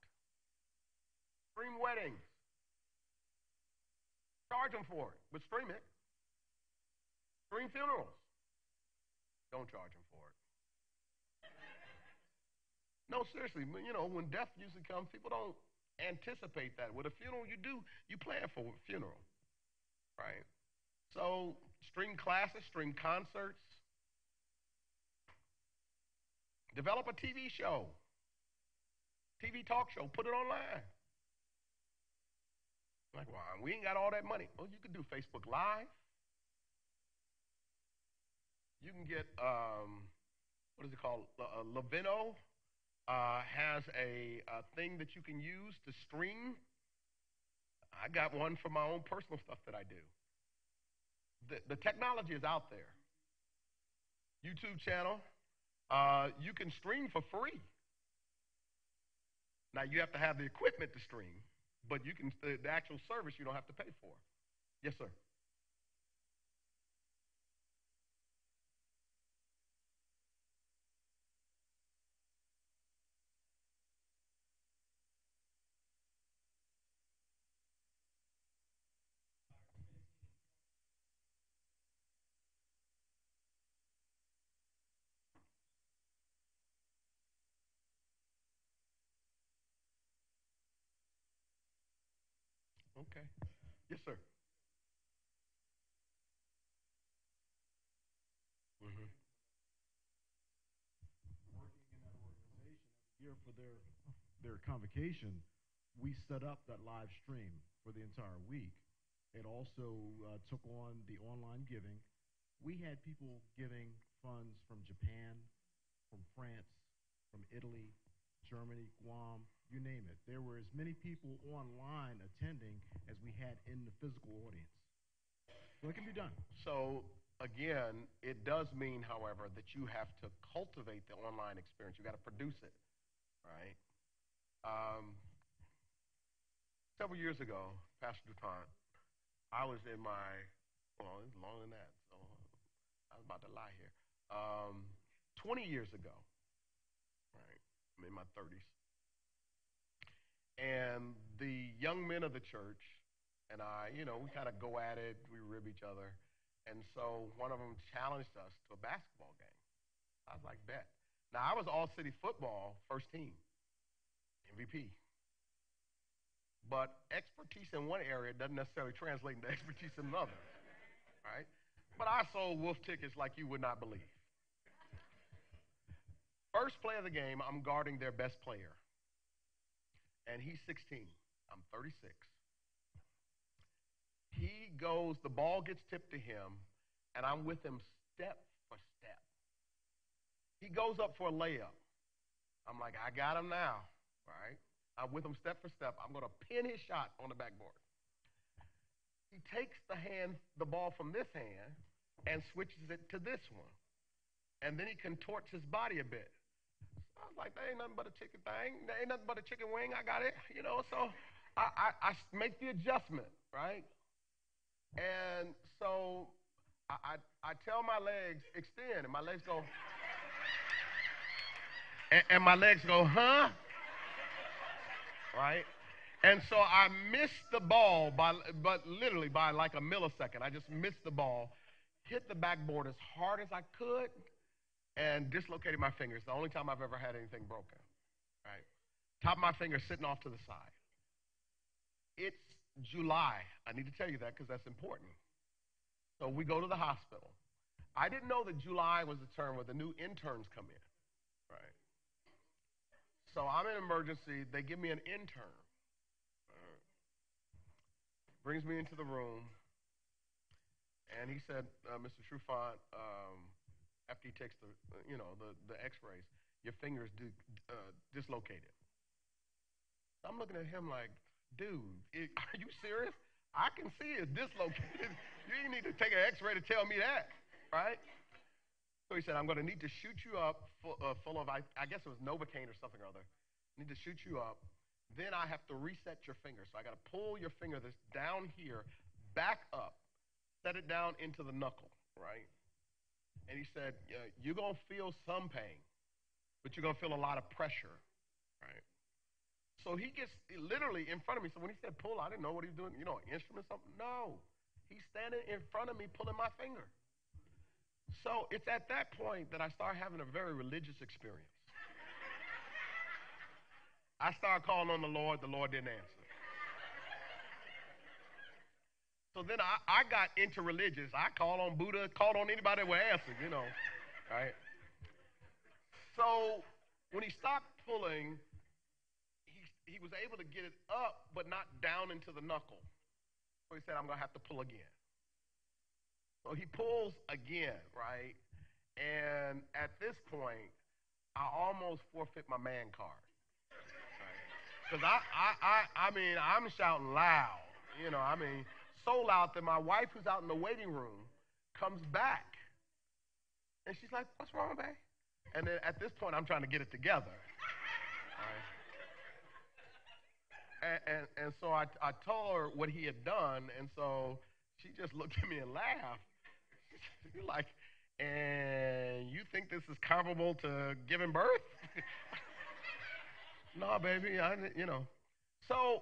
Stream weddings. Charge them for it, but stream it. Stream funerals. Don't charge them for it. No, seriously, when death usually comes, people don't anticipate that. With a funeral, you plan for a funeral, right? So stream classes, stream concerts, develop a TV show, TV talk show, put it online. Like, well, we ain't got all that money. Well, you could do Facebook Live. You can get, what is it called? Lavino has a thing that you can use to stream. I got one for my own personal stuff that I do. The technology is out there. YouTube channel, you can stream for free. Now, you have to have the equipment to stream, but the actual service you don't have to pay for. Yes, sir. Okay. Yes, sir. Mm-hmm. Working in that organization every year for their convocation, we set up that live stream for the entire week. It also took on the online giving. We had people giving funds from Japan, from France, from Italy, Germany, Guam, you name it. There were as many people online attending as we had in the physical audience. So it can be done. So again, it does mean, however, that you have to cultivate the online experience. You got to produce it, right? Several years ago, Pastor DuPont, I was in well, it's longer than that, so I was about to lie here. 20 years ago, right? I'm in my 30s. And the young men of the church and I, we kind of go at it, we rib each other. And so one of them challenged us to a basketball game. I was like, bet. Now, I was all-city football, first team, MVP. But expertise in one area doesn't necessarily translate into expertise in another, right? But I sold wolf tickets like you would not believe. First play of the game, I'm guarding their best player. And he's 16. I'm 36. He goes, the ball gets tipped to him, and I'm with him step for step. He goes up for a layup. I'm like, I got him now, right? I'm with him step for step. I'm going to pin his shot on the backboard. He takes the ball from this hand and switches it to this one. and then he contorts his body a bit. I was like, that ain't nothing but a chicken thing. That ain't nothing but a chicken wing. I got it, So I make the adjustment, right? And so I tell my legs, extend, and my legs go, and my legs go, huh? Right? And so I missed the ball but literally by like a millisecond. I just missed the ball, hit the backboard as hard as I could, and dislocated my fingers. The only time I've ever had anything broken. Right? Top of my finger sitting off to the side. It's July. I need to tell you that because that's important. So we go to the hospital. I didn't know that July was the term where the new interns come in. Right? So I'm in emergency. They give me an intern. Brings me into the room, and he said, Mr. Trufant, after he takes the X-rays, your finger's dislocated. I'm looking at him like, dude, are you serious? I can see it's dislocated. You didn't need to take an X-ray to tell me that, right? So he said, I'm going to need to shoot you up full of, I guess it was Novocaine or something or other. I need to shoot you up. Then I have to reset your finger. So I got to pull your finger that's down here back up, set it down into the knuckle, right? And he said, you're going to feel some pain, but you're going to feel a lot of pressure, right? So he gets literally in front of me. So when he said pull, I didn't know what he was doing, instrument, something. No, he's standing in front of me pulling my finger. So it's at that point that I start having a very religious experience. I started calling on the Lord didn't answer. So then I got interreligious. I called on Buddha, called on anybody that would answer, right? So when he stopped pulling, he was able to get it up, but not down into the knuckle. So he said, I'm going to have to pull again. So he pulls again, right? And at this point, I almost forfeit my man card. Because I mean, I'm shouting loud, so loud that my wife who's out in the waiting room comes back. And she's like, what's wrong, babe? And then at this point, I'm trying to get it together. Right? And so I told her what he had done, and so she just looked at me and laughed. She's like, and you think this is comparable to giving birth? No, baby, So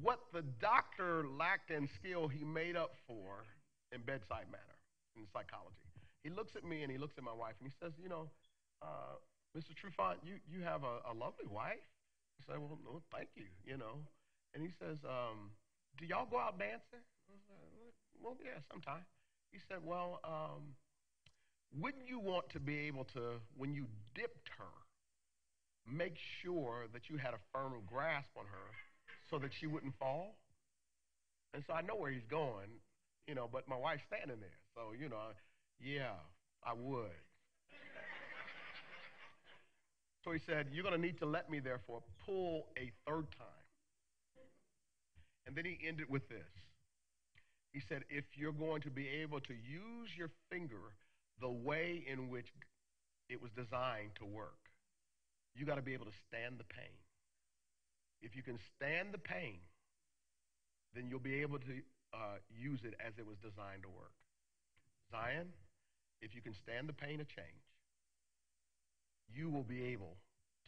what the doctor lacked in skill, he made up for in bedside manner, in psychology. He looks at me and he looks at my wife and he says, Mr. Trufant, you have a lovely wife. I said, well, no, thank you, And he says, do y'all go out dancing? I was like, well, yeah, sometime. He said, well, wouldn't you want to be able to, when you dipped her, make sure that you had a firm grasp on her so that she wouldn't fall? And so I know where he's going, but my wife's standing there. So, yeah, I would. So he said, you're going to need to let me, therefore, pull a third time. And then he ended with this. He said, if you're going to be able to use your finger the way in which it was designed to work, you got to be able to stand the pain. If you can stand the pain, then you'll be able to use it as it was designed to work. Zion, if you can stand the pain of change, you will be able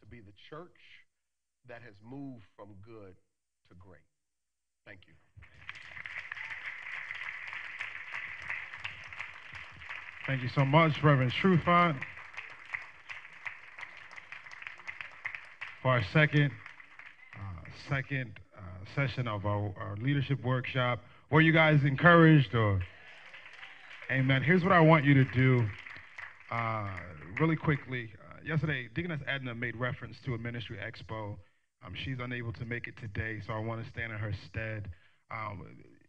to be the church that has moved from good to great. Thank you. Thank you so much, Reverend Trufant. For our second session of our leadership workshop, were you guys encouraged? Or amen. Here's what I want you to do really quickly. Yesterday, Deaconess Edna made reference to a ministry expo. She's unable to make it today, so I want to stand in her stead.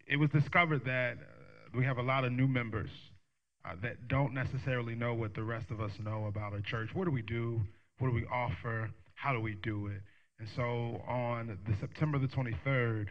It was discovered that we have a lot of new members that don't necessarily know what the rest of us know about our church. What do we do? What do we offer? How do we do it? And so on the September the 23rd,